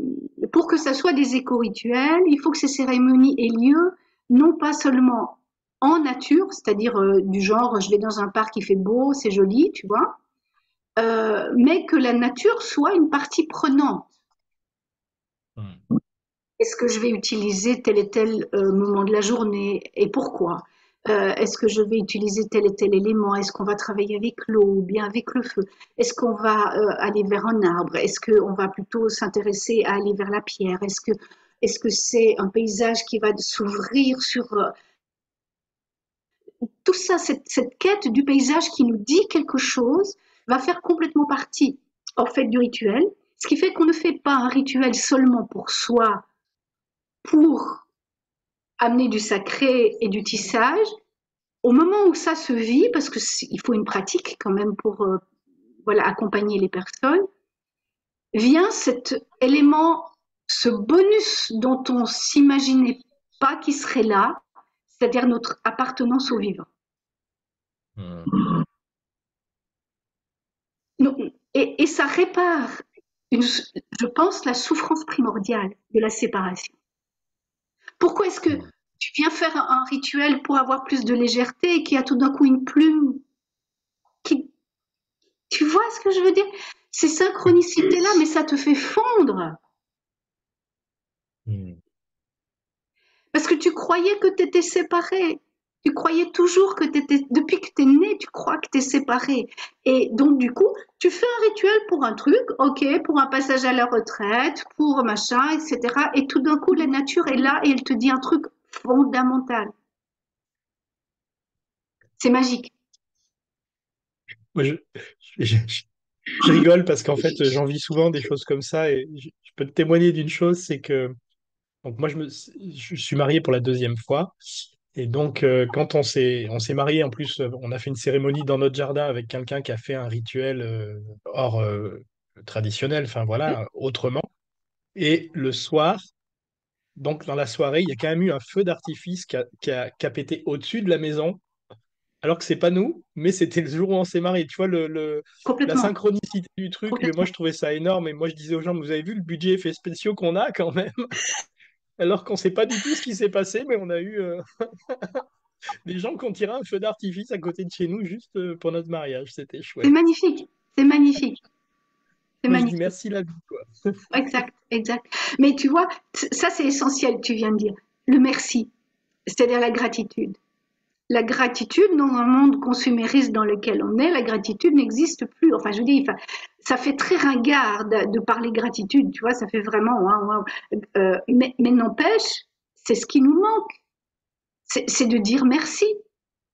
pour que ça soit des éco-rituels, il faut que ces cérémonies aient lieu non pas seulement en nature, c'est-à-dire du genre je vais dans un parc, il fait beau, c'est joli, tu vois, mais que la nature soit une partie prenante. Hmm. Est-ce que je vais utiliser tel et tel moment de la journée et pourquoi? Est-ce que je vais utiliser tel et tel élément? Est-ce qu'on va travailler avec l'eau ou bien avec le feu? Est-ce qu'on va aller vers un arbre? Est-ce qu'on va plutôt s'intéresser à aller vers la pierre? Est-ce que c'est un paysage qui va s'ouvrir sur tout ça, cette quête du paysage qui nous dit quelque chose va faire complètement partie en fait du rituel, ce qui fait qu'on ne fait pas un rituel seulement pour soi, pour amener du sacré et du tissage. Au moment où ça se vit, parce qu'il faut une pratique quand même pour voilà, accompagner les personnes, vient cet élément, ce bonus dont on s'imaginait pas qu'il serait là, c'est-à-dire notre appartenance au vivant. Hmm. Et ça répare, je pense, la souffrance primordiale de la séparation. Pourquoi est-ce que Hmm. tu viens faire un rituel pour avoir plus de légèreté et qu'il y a tout d'un coup une plume qui, tu vois ce que je veux dire? Ces synchronicités-là, mais ça te fait fondre. Hmm. Parce que tu croyais que tu étais séparé. Tu croyais toujours que tu étais, depuis que tu es né, tu crois que tu es séparé. Et donc, du coup, tu fais un rituel pour un truc, ok, pour un passage à la retraite, pour machin, etc. Et tout d'un coup, la nature est là et elle te dit un truc fondamental. C'est magique. Moi, je- je rigole parce qu'en fait, j'en vis souvent des choses comme ça et je peux te témoigner d'une chose, c'est que donc moi, je suis marié pour la deuxième fois et donc quand on s'est marié, en plus, on a fait une cérémonie dans notre jardin avec quelqu'un qui a fait un rituel hors traditionnel, enfin voilà, autrement. Et le soir, donc dans la soirée, il y a quand même eu un feu d'artifice qui a pété au-dessus de la maison alors que c'est pas nous, mais c'était le jour où on s'est mariés. Tu vois, la Complètement. synchronicité du truc, moi Complètement. je trouvais ça énorme. Et moi je disais aux gens, vous avez vu le budget effets spéciaux qu'on a quand même? Alors qu'on sait pas du tout ce qui s'est passé, mais on a eu des gens qui ont tiré un feu d'artifice à côté de chez nous juste pour notre mariage. C'était C'est chouette. magnifique. C'est magnifique. C'est Moi, je dis magnifique. merci la vie, quoi. Exact, exact. Mais tu vois, ça c'est essentiel, tu viens de dire. Le merci, c'est-à-dire la gratitude. La gratitude, dans un monde consumériste dans lequel on est, la gratitude n'existe plus. Enfin, je dis, enfin, ça fait très ringard de parler gratitude, tu vois, ça fait vraiment, waouh, waouh. Mais n'empêche, c'est ce qui nous manque, c'est de dire merci.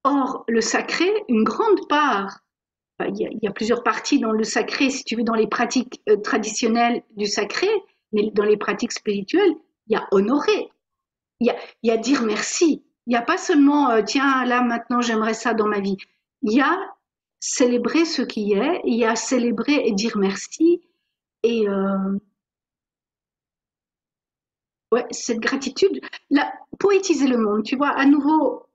Or, le sacré, une grande part, il y a plusieurs parties dans le sacré, si tu veux, dans les pratiques traditionnelles du sacré, mais dans les pratiques spirituelles, il y a honorer, il y a dire merci. Il n'y a pas seulement, tiens, là maintenant j'aimerais ça dans ma vie. Il y a célébrer ce qui est, il y a célébrer et dire merci. Et ouais, cette gratitude, poétiser le monde, tu vois, à nouveau,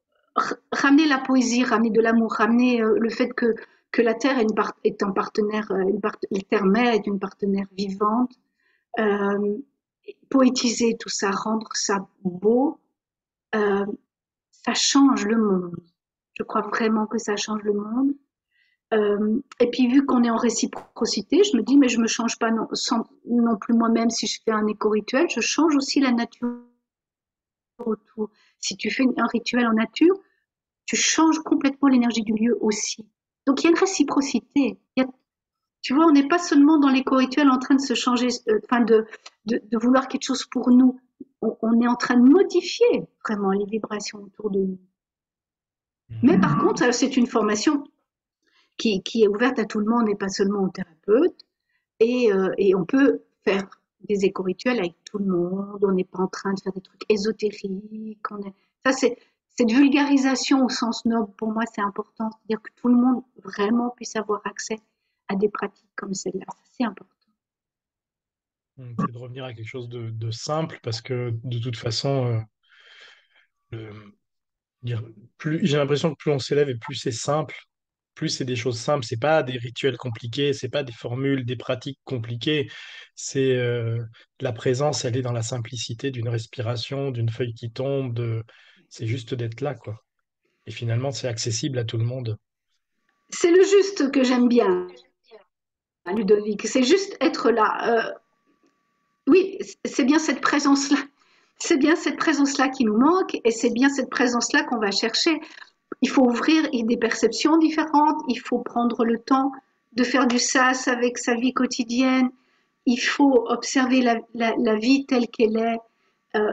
ramener la poésie, ramener de l'amour, ramener le fait que la Terre est un partenaire, la Terre-mère est une partenaire vivante. Euh, Poétiser tout ça, rendre ça beau, euh, ça change le monde. Je crois vraiment que ça change le monde. Et puis vu qu'on est en réciprocité, je me dis mais je me change pas non plus moi-même si je fais un éco-rituel, je change aussi la nature autour. Si tu fais un rituel en nature, tu changes complètement l'énergie du lieu aussi. Donc il y a une réciprocité. Tu vois, on n'est pas seulement dans l'éco-rituel en train de se changer, enfin de vouloir quelque chose pour nous. On est en train de modifier vraiment les vibrations autour de nous. Mais par contre, c'est une formation qui est ouverte à tout le monde et pas seulement aux thérapeutes. Et on peut faire des éco-rituels avec tout le monde. On n'est pas en train de faire des trucs ésotériques. Ça, c'est cette vulgarisation au sens noble, pour moi, c'est important. C'est-à-dire que tout le monde vraiment puisse avoir accès à des pratiques comme celle-là. Ça, c'est important. C'est de revenir à quelque chose de simple parce que de toute façon, le- dire, j'ai l'impression que plus on s'élève et plus c'est simple, plus c'est des choses simples. C'est pas des rituels compliqués, c'est pas des formules, des pratiques compliquées. C'est la présence, elle est dans la simplicité d'une respiration, d'une feuille qui tombe. C'est juste d'être là, quoi. Et finalement, c'est accessible à tout le monde. C'est le juste que j'aime bien, Ludovic. C'est juste être là. Oui, c'est bien cette présence-là. C'est bien cette présence-là qui nous manque et c'est bien cette présence-là qu'on va chercher. Il faut ouvrir des perceptions différentes, il faut prendre le temps de faire du sas avec sa vie quotidienne, il faut observer la vie telle qu'elle est,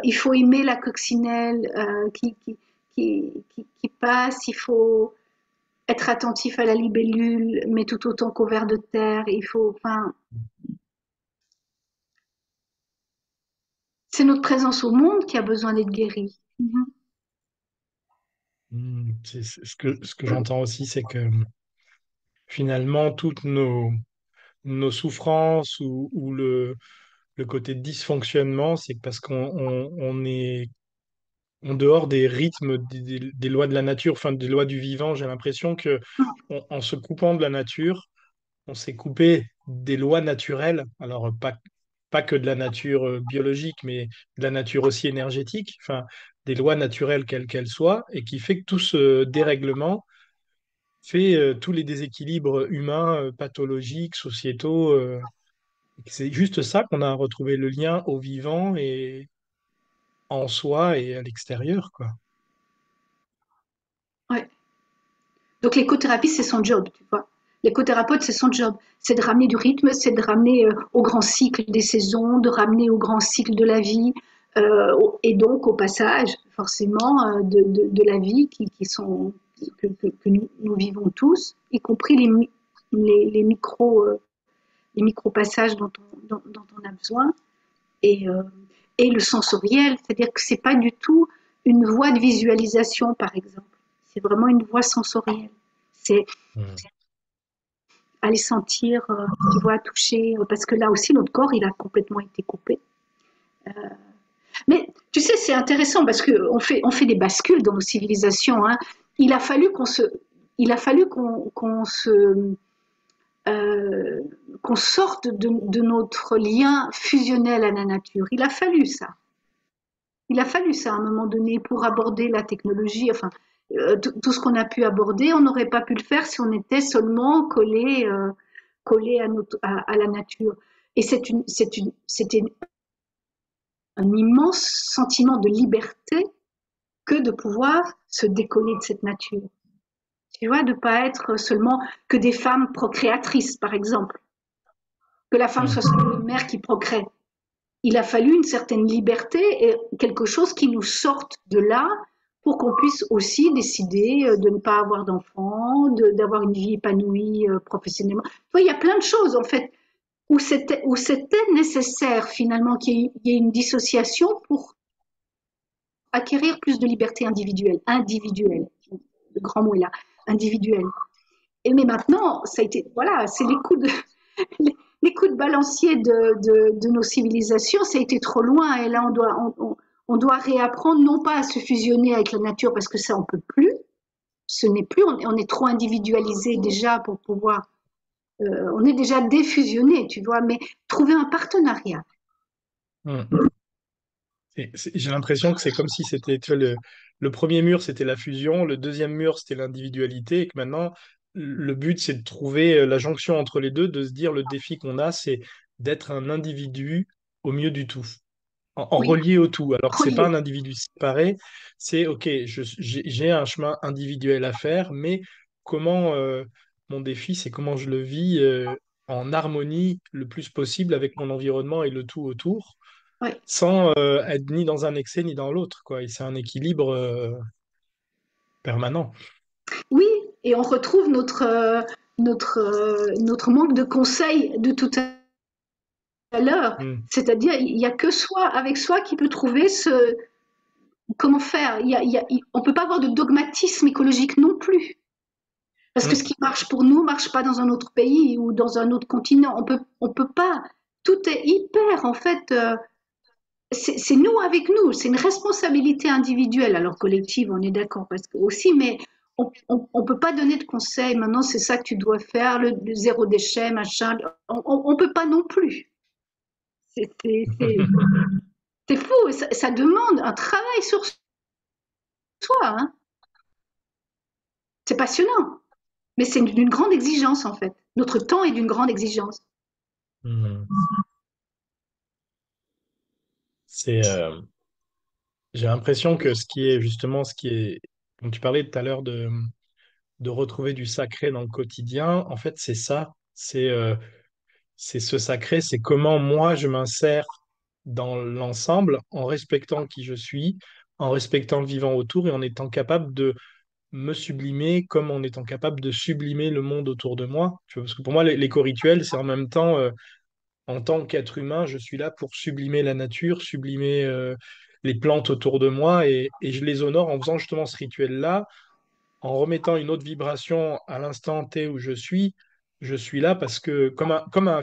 il faut aimer la coccinelle qui passe, il faut être attentif à la libellule, mais tout autant qu'au ver de terre, il faut, enfin, c'est notre présence au monde qui a besoin d'être guérie. Ce que j'entends aussi, c'est que finalement, toutes nos souffrances ou le côté dysfonctionnement, c'est parce on est en dehors des rythmes, des lois de la nature, enfin des lois du vivant. J'ai l'impression que en se coupant de la nature, on s'est coupé des lois naturelles. Alors, pas que de la nature biologique, mais de la nature aussi énergétique, enfin, des lois naturelles quelles qu'elles soient, et qui fait que tout ce dérèglement fait tous les déséquilibres humains, pathologiques, sociétaux. C'est juste ça qu'on a à retrouver le lien au vivant et en soi et à l'extérieur, quoi. Ouais. Donc l'écothérapie, c'est son job, tu vois. L'écothérapeute, c'est son job. C'est de ramener du rythme, c'est de ramener au grand cycle des saisons, de ramener au grand cycle de la vie, et donc au passage, forcément, de la vie qui sont, que nous vivons tous, y compris les micro, les micro-passages dont on a besoin. Et, euh, et le sensoriel, c'est-à-dire que c'est pas du tout une voie de visualisation, par exemple. C'est vraiment une voie sensorielle. C'est Mm. aller sentir, tu vois, toucher, parce que là aussi, notre corps, il a complètement été coupé. Mais tu sais, c'est intéressant parce on fait des bascules dans nos civilisations. Hein. Il a fallu qu'on se, il a fallu qu'on se, euh, qu'on sorte de notre lien fusionnel à la nature. Il a fallu ça. Il a fallu ça à un moment donné pour aborder la technologie. Enfin, tout ce qu'on a pu aborder, on n'aurait pas pu le faire si on était seulement collé à la nature. Et c'était un immense sentiment de liberté que de pouvoir se décoller de cette nature. Tu vois, de ne pas être seulement que des femmes procréatrices, par exemple. Que la femme soit Mm. seulement une mère qui procrée. Il a fallu une certaine liberté et quelque chose qui nous sorte de là pour qu'on puisse aussi décider de ne pas avoir d'enfants, d'avoir une vie épanouie professionnellement. Tu vois, il y a plein de choses, en fait, où c'était nécessaire, finalement, qu'il y ait une dissociation pour acquérir plus de liberté individuelle. Le grand mot est là, individuelle. Et mais maintenant, ça a été, voilà, c'est les coups de balancier de nos civilisations, ça a été trop loin. Et là, on doit réapprendre non pas à se fusionner avec la nature parce que ça, on peut plus. Ce n'est plus, on est trop individualisé déjà pour pouvoir. On est déjà défusionné, tu vois, mais trouver un partenariat. Mm. J'ai l'impression que c'est comme si c'était, tu vois, le premier mur, c'était la fusion, le deuxième mur, c'était l'individualité, et que maintenant, le but, c'est de trouver la jonction entre les deux, de se dire le défi qu'on a, c'est d'être un individu au milieu du tout, en Oui, relié au tout, alors que c'est pas relié. un individu séparé, c'est OK, j'ai un chemin individuel à faire, mais comment, mon défi, c'est comment je le vis en harmonie le plus possible avec mon environnement et le tout autour Oui, sans être ni dans un excès ni dans l'autre, quoi. Et c'est un équilibre permanent. oui, et on retrouve notre manque de conseils de tout à l'heure. Mm. C'est-à-dire, il n'y a que soi, avec soi, qui peut trouver comment faire. On ne peut pas avoir de dogmatisme écologique non plus. Parce que ce Mm. qui marche pour nous ne marche pas dans un autre pays ou dans un autre continent. On peut pas. Tout est hyper, en fait, c'est nous avec nous. C'est une responsabilité individuelle. Alors collective, on est d'accord parce que aussi, mais on peut pas donner de conseils. Maintenant, c'est ça que tu dois faire, le zéro déchet, machin. On peut pas non plus. C'est c'est- c'est- c'est fou. Ça demande un travail sur soi. Hein. C'est passionnant. Mais c'est d'une grande exigence, en fait. Notre temps est d'une grande exigence. Mm. C'est, j'ai l'impression que ce qui est justement ce qui est, dont tu parlais tout à l'heure de retrouver du sacré dans le quotidien, en fait, c'est ça. C'est ce sacré, c'est comment moi je m'insère dans l'ensemble en respectant qui je suis, en respectant le vivant autour et en étant capable de me sublimer comme en étant capable de sublimer le monde autour de moi. Tu vois, parce que pour moi, l'éco-rituel, c'est en même temps, en tant qu'être humain, je suis là pour sublimer la nature, sublimer les plantes autour de moi et je les honore en faisant justement ce rituel-là, en remettant une autre vibration à l'instant T où je suis là parce que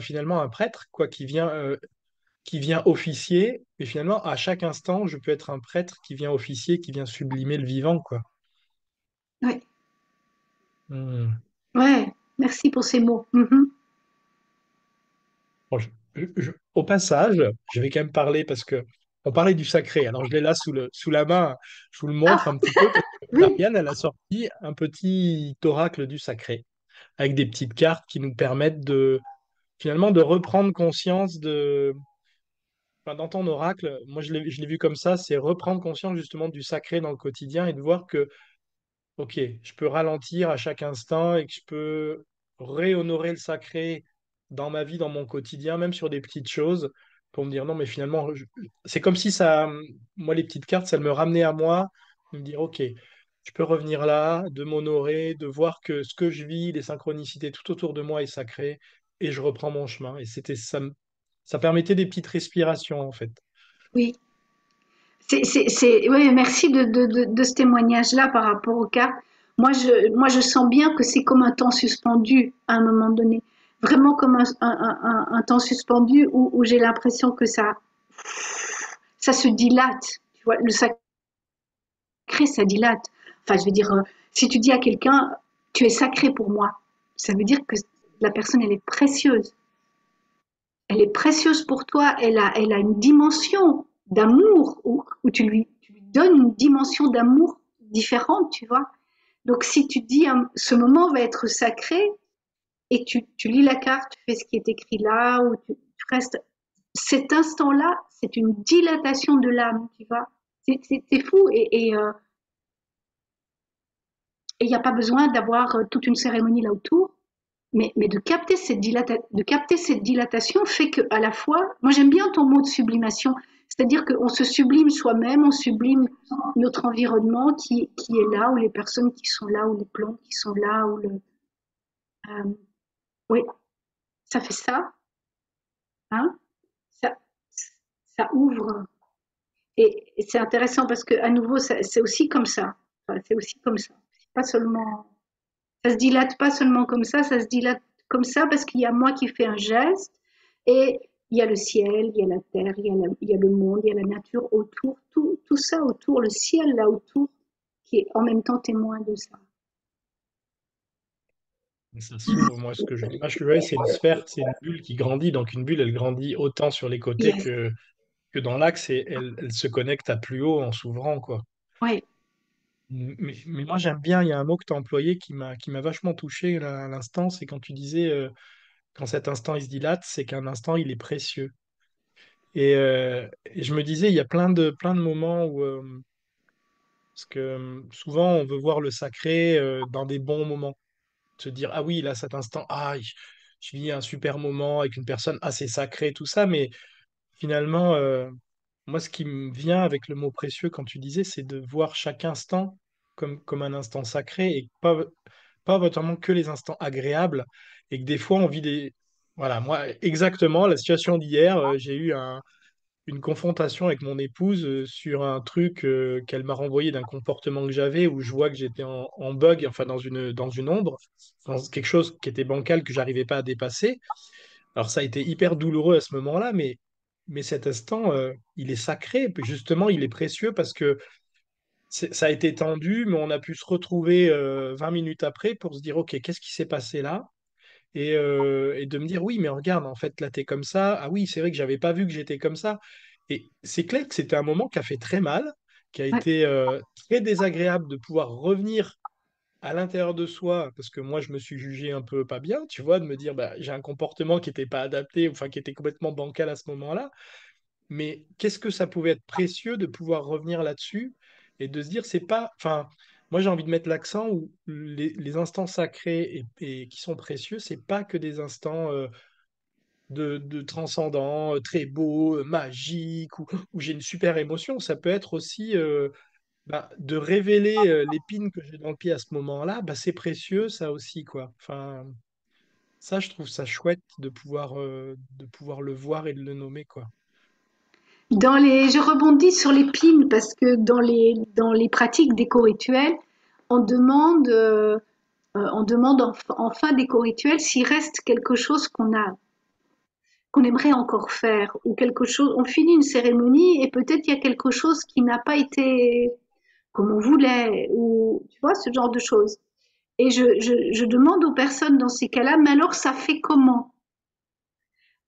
finalement un prêtre quoi qui vient officier et finalement à chaque instant je peux être un prêtre qui vient officier qui vient sublimer le vivant quoi. Ouais, Hmm. ouais. Merci pour ces mots. Mhm. Bon, au passage, je vais quand même parler parce que on parlait du sacré. Alors je l'ai là sous la main, je vous le montre Ah, un petit peu parce que oui, Marianne, elle a sorti un petit oracle du sacré avec des petites cartes qui nous permettent de finalement de reprendre conscience enfin, dans ton oracle. Moi, je l'ai vu comme ça, c'est reprendre conscience justement du sacré dans le quotidien et de voir que ok, je peux ralentir à chaque instant et que je peux réhonorer le sacré dans ma vie, dans mon quotidien, même sur des petites choses, pour me dire non, mais finalement, c'est comme si ça, moi, les petites cartes, ça me ramenait à moi, de me dire ok, je peux revenir là, de m'honorer, de voir que ce que je vis, les synchronicités tout autour de moi est sacré, et je reprends mon chemin. Et c'était ça, ça permettait des petites respirations, en fait. oui. Ouais, merci de ce témoignage-là par rapport au cas. Moi, je sens bien que c'est comme un temps suspendu à un moment donné. Vraiment comme un temps suspendu où j'ai l'impression que ça se dilate. Tu vois, le sacré, ça dilate. Enfin, je veux dire, si tu dis à quelqu'un, tu es sacré pour moi, ça veut dire que la personne, elle est précieuse. Elle est précieuse pour toi, elle a une dimension d'amour où tu lui donnes une dimension d'amour différente, tu vois. Donc si tu dis ce moment va être sacré, et tu lis la carte, tu fais ce qui est écrit là, ou tu restes. Cet instant-là, c'est une dilatation de l'âme, tu vois. C'est fou et il n'y a pas besoin d'avoir toute une cérémonie là autour. Mais de capter cette dilatation fait que, à la fois, moi j'aime bien ton mot de sublimation, c'est-à-dire qu'on se sublime soi-même, on sublime notre environnement qui est là, ou les personnes qui sont là, ou les plantes qui sont là, euh, oui, ça fait ça, hein, ça, ça ouvre. Et c'est intéressant parce que, à nouveau, c'est aussi comme ça. Enfin, c'est aussi comme ça. C'est pas seulement, ça se dilate pas seulement comme ça se dilate comme ça parce qu'il y a moi qui fais un geste et il y a le ciel, il y a la terre, il y a le monde, il y a la nature autour, tout ça autour, le ciel là autour qui est en même temps témoin de ça. Et ça s'ouvre, moi, ce que je l'image que je voyais, c'est une sphère, c'est une bulle qui grandit. Donc une bulle, elle grandit autant sur les côtés Yes. que dans l'axe et elle se connecte à plus haut en s'ouvrant, quoi. Ouais. Mais moi, j'aime bien, il y a un mot que tu as employé qui m'a vachement touché là, à l'instant, c'est quand tu disais, quand cet instant il se dilate, c'est qu'un instant il est précieux. Et je me disais, il y a plein de moments où, parce que souvent on veut voir le sacré dans des bons moments, se dire, ah oui, là, cet instant, je vis un super moment avec une personne assez sacrée, tout ça, mais finalement, moi, ce qui me vient avec le mot précieux quand tu disais, c'est de voir chaque instant comme un instant sacré et pas notamment que les instants agréables et que des fois, on vit des... Voilà, moi, exactement, la situation d'hier, j'ai eu une confrontation avec mon épouse sur un truc qu'elle m'a renvoyé d'un comportement que j'avais où je vois que j'étais en bug, enfin dans une ombre, dans quelque chose qui était bancal que j'arrivais pas à dépasser. Alors ça a été hyper douloureux à ce moment-là, mais cet instant, il est sacré, puis justement, il est précieux parce que ça a été tendu, mais on a pu se retrouver 20 minutes après pour se dire, OK, qu'est-ce qui s'est passé là? Et de me dire, oui, mais regarde, en fait, là, t'es comme ça. Ah oui, c'est vrai que j'avais pas vu que j'étais comme ça. Et c'est clair que c'était un moment qui a fait très mal, qui a Ouais. été très désagréable de pouvoir revenir à l'intérieur de soi, parce que moi, je me suis jugé un peu pas bien, tu vois, de me dire, bah, j'ai un comportement qui n'était pas adapté, enfin, qui était complètement bancal à ce moment-là. Mais qu'est-ce que ça pouvait être précieux de pouvoir revenir là-dessus et de se dire, c'est pas. Enfin, moi, j'ai envie de mettre l'accent où les instants sacrés et qui sont précieux, c'est pas que des instants de transcendants, très beaux, magiques, où j'ai une super émotion. Ça peut être aussi bah, de révéler l'épine que j'ai dans le pied à ce moment-là, bah, c'est précieux, ça aussi, quoi. Enfin, ça, je trouve ça chouette de pouvoir le voir et de le nommer, quoi. Je rebondis sur les pins parce que dans les pratiques d'éco-rituels, on demande en fin d'éco-rituel s'il reste quelque chose qu'on aimerait encore faire ou quelque chose. On finit une cérémonie et peut-être il y a quelque chose qui n'a pas été comme on voulait ou tu vois ce genre de choses. Et je demande aux personnes dans ces cas-là, mais alors ça fait comment?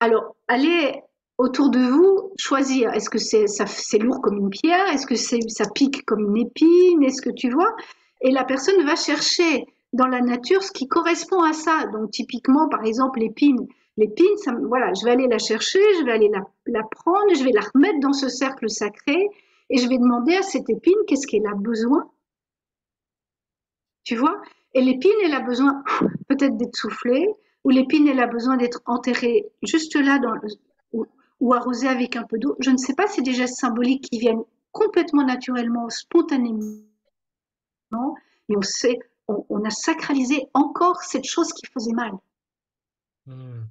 Alors, allez autour de vous choisir. Est-ce que c'est lourd comme une pierre? Est-ce que ça pique comme une épine? Est-ce que tu vois? Et la personne va chercher dans la nature ce qui correspond à ça. Donc, typiquement, par exemple, l'épine. L'épine, voilà, je vais aller la chercher, je vais aller la prendre, je vais la remettre dans ce cercle sacré et je vais demander à cette épine qu'est-ce qu'elle a besoin, tu vois? Et l'épine, elle a besoin peut-être d'être soufflée, ou l'épine, elle a besoin d'être enterrée juste là, ou arrosée avec un peu d'eau. Je ne sais pas, c'est des gestes symboliques qui viennent complètement naturellement, spontanément, mais on a sacralisé encore cette chose qui faisait mal. Hmm,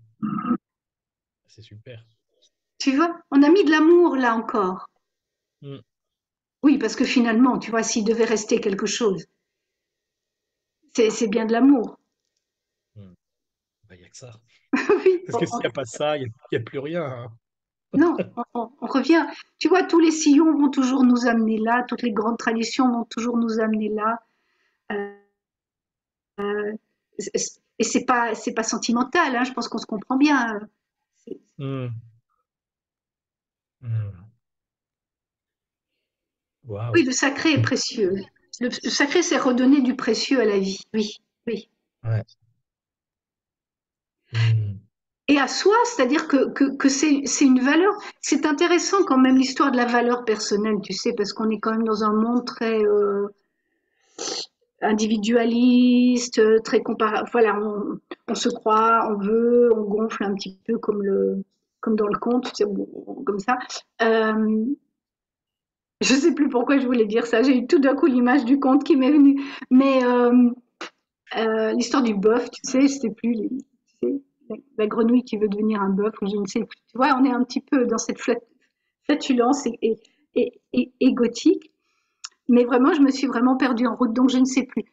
c'est super. Tu vois? On a mis de l'amour là encore. Hmm, Oui, parce que finalement, tu vois, s'il devait rester quelque chose, c'est bien de l'amour. hmm. Bah, il n'y a que ça. Oui, Parce que s'il n'y a pas ça, il y a plus rien, hein. non, on revient. Tu vois, tous les sillons vont toujours nous amener là, toutes les grandes traditions vont toujours nous amener là. Euh, et c'est pas sentimental, hein, je pense qu'on se comprend bien. C'est- Hmm, hmm. Oui, Waouh. le sacré est précieux. Le sacré, c'est redonner du précieux à la vie. Oui, oui. Ouais. Hmm. Et à soi, c'est-à-dire que c'est une valeur. C'est intéressant quand même l'histoire de la valeur personnelle, tu sais, parce qu'on est quand même dans un monde très individualiste, très voilà, on se croit, on veut, on gonfle un petit peu comme dans le conte, tu sais, comme ça. Euh, je sais plus pourquoi je voulais dire ça. J'ai eu tout d'un coup l'image du conte qui m'est venue, mais l'histoire du bœuf, tu sais, je sais plus, tu sais, la grenouille qui veut devenir un bœuf, ou je ne sais plus. Tu vois, on est un petit peu dans cette flatulence et gothique. Mais vraiment, je me suis vraiment perdue en route, donc je ne sais plus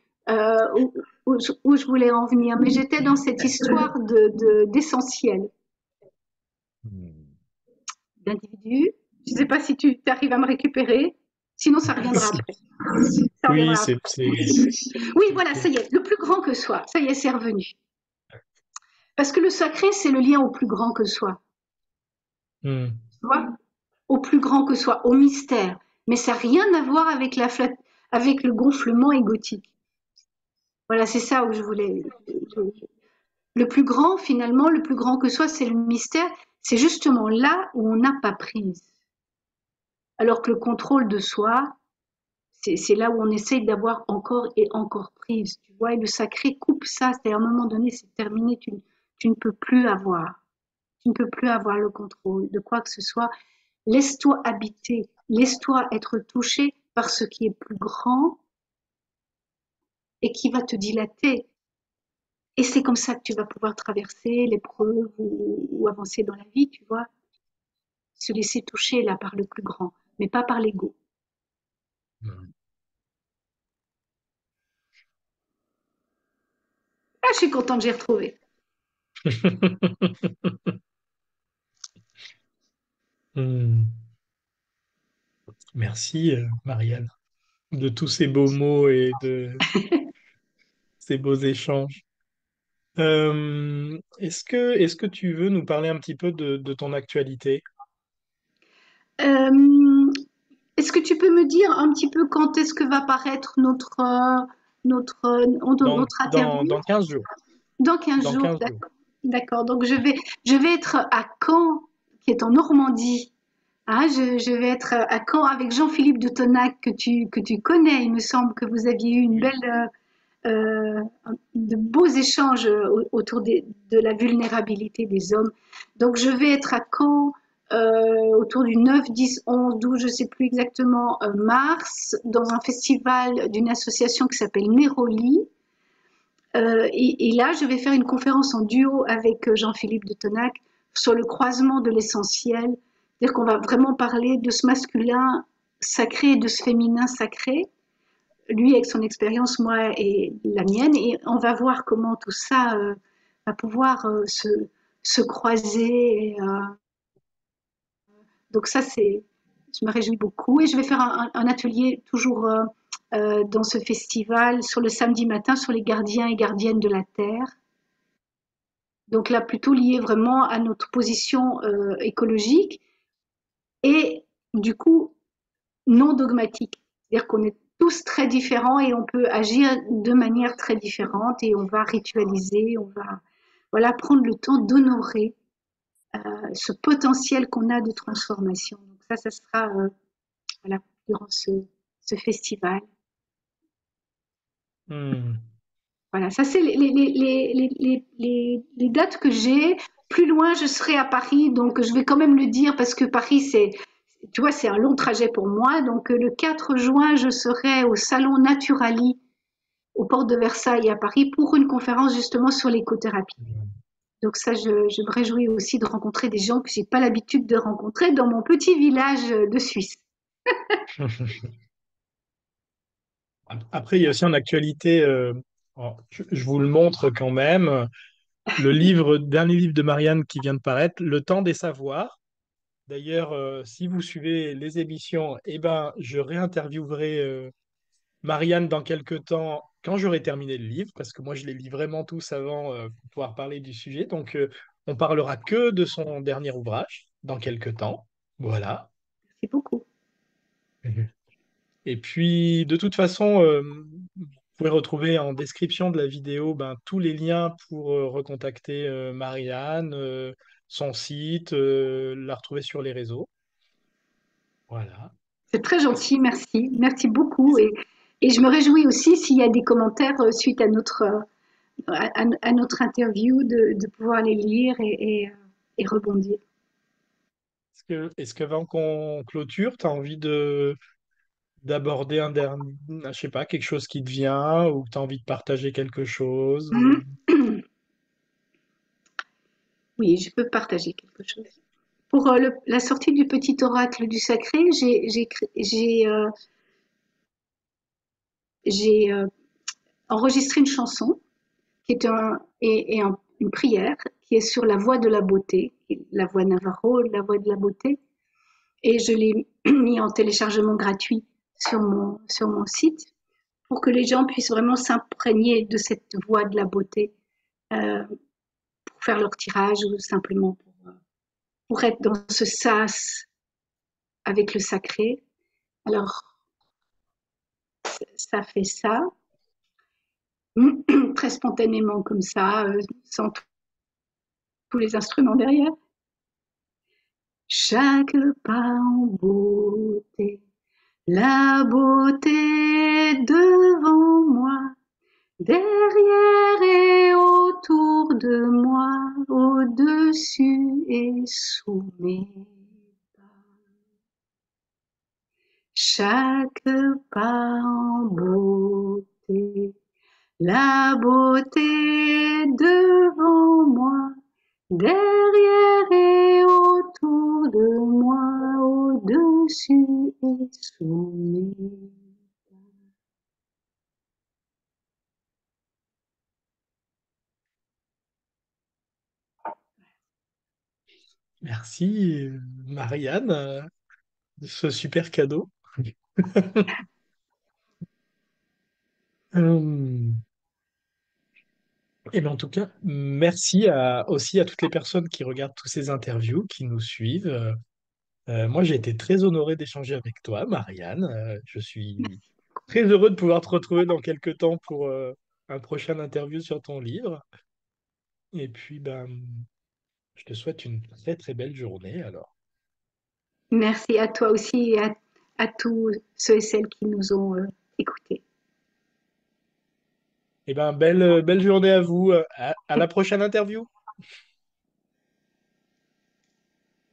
où je voulais en venir. Mais j'étais dans cette histoire d'essentiel, Hmm. d'individu. Je ne sais pas si tu arrives à me récupérer, sinon ça reviendra Si. après. Ça Oui, reviendra après. c'est Oui, voilà, ok. ça y est, le plus grand que soi, ça y est, c'est revenu. Parce que le sacré, c'est le lien au plus grand que soi, Hmm. tu vois, au plus grand que soi, au mystère. Mais ça n'a rien à voir avec avec le gonflement égotique. Voilà, c'est ça où je voulais. Le plus grand, finalement, le plus grand que soi, c'est le mystère. C'est justement là où on n'a pas prise. Alors que le contrôle de soi, c'est là où on essaye d'avoir encore et encore prise. Tu vois, et le sacré coupe ça. C'est à un moment donné, c'est terminé. Tu ne peux plus avoir. Tu ne peux plus avoir le contrôle de quoi que ce soit. Laisse-toi habiter. Laisse-toi être touché par ce qui est plus grand et qui va te dilater. Et c'est comme ça que tu vas pouvoir traverser l'épreuve ou avancer dans la vie, tu vois. Se laisser toucher là par le plus grand, mais pas par l'ego. Hmm. Ah, je suis contente, j'ai retrouvé. Hmm. Merci, Marianne, de tous ces beaux mots et de ces beaux échanges. Est-ce que tu veux nous parler un petit peu de ton actualité? Euh, Est-ce que tu peux me dire un petit peu quand est-ce que va paraître Dans, notre dans, interview? dans 15 jours. Dans 15 Dans jours, 15 jours. d'accord. D'accord. Donc je vais être à Caen, qui est en Normandie. Hein, je vais être à Caen avec Jean-Philippe de Tonac que tu connais. Il me semble que vous aviez eu une Oui. belle, euh, de beaux échanges autour de la vulnérabilité des hommes. Donc je vais être à Caen autour du 9, 10, 11, 12, je ne sais plus exactement, mars, dans un festival d'une association qui s'appelle Néroli. Et là, je vais faire une conférence en duo avec Jean-Philippe de Tonac sur le croisement de l'essentiel. C'est-à-dire qu'on va vraiment parler de ce masculin sacré et de ce féminin sacré, lui avec son expérience, moi et la mienne, et on va voir comment tout ça va pouvoir se croiser. Donc ça, je me réjouis beaucoup. Et je vais faire un atelier toujours dans ce festival sur le samedi matin sur les gardiens et gardiennes de la Terre. Donc là, plutôt lié vraiment à notre position écologique et du coup non dogmatique. C'est-à-dire qu'on est tous très différents et on peut agir de manière très différente et on va ritualiser, on va voilà, prendre le temps d'honorer ce potentiel qu'on a de transformation. Donc ça sera voilà, durant ce festival. Hmm. Voilà, ça c'est les dates que j'ai. Plus loin, je serai à Paris, donc je vais quand même le dire parce que Paris, tu vois, c'est un long trajet pour moi. Donc le 4 juin, je serai au Salon Naturali, aux portes de Versailles à Paris, pour une conférence justement sur l'écothérapie. Donc ça, je me réjouis aussi de rencontrer des gens que j'ai pas l'habitude de rencontrer dans mon petit village de Suisse. Après, il y a aussi en actualité, je vous le montre quand même, dernier livre de Marianne qui vient de paraître, Le temps des savoirs. D'ailleurs, si vous suivez les émissions, eh ben, je réinterviewerai Marianne dans quelques temps quand j'aurai terminé le livre, parce que moi, je les lis vraiment tous avant pour pouvoir parler du sujet. Donc, on parlera que de son dernier ouvrage dans quelques temps. Voilà. C'est beaucoup. Mhm. Et puis, de toute façon, pouvez retrouver en description de la vidéo tous les liens pour recontacter Marianne, son site, la retrouver sur les réseaux. Voilà. C'est très Est-ce- gentil, merci. Merci beaucoup. est-ce- Et je me réjouis aussi s'il y a des commentaires suite à à notre interview de pouvoir les lire et rebondir. est-ce qu'avant qu'on clôture, tu as envie d'aborder un dernier, je sais pas, quelque chose qui te vient ou tu as envie de partager quelque chose? Oui, je peux partager quelque chose. Pour la sortie du petit oracle du sacré, j'ai enregistré une chanson qui est une prière qui est sur la voie de la beauté, la voie Navarro, la voie de la beauté. Et je l'ai mis en téléchargement gratuit sur mon site pour que les gens puissent vraiment s'imprégner de cette voie de la beauté euh, pour faire leur tirage ou simplement pour être dans ce sas avec le sacré. Alors, ça fait ça, très spontanément comme ça, sans tous les instruments derrière. Chaque pas en beauté, la beauté devant moi, derrière et autour de moi, au-dessus et sous mes pas. Chaque pas en beauté, la beauté devant moi, derrière et autour de moi, au-dessus et sous mes Merci, Marianne, de ce super cadeau. Et bien en tout cas, merci aussi à toutes les personnes qui regardent tous ces interviews, qui nous suivent. Moi, j'ai été très honoré d'échanger avec toi, Marianne. Je suis très heureux de pouvoir te retrouver dans quelques temps pour un prochain interview sur ton livre. Et puis, je te souhaite une très très belle journée alors. Merci à toi aussi et à tous ceux et celles qui nous ont écoutés. Et belle journée à vous. À la prochaine interview.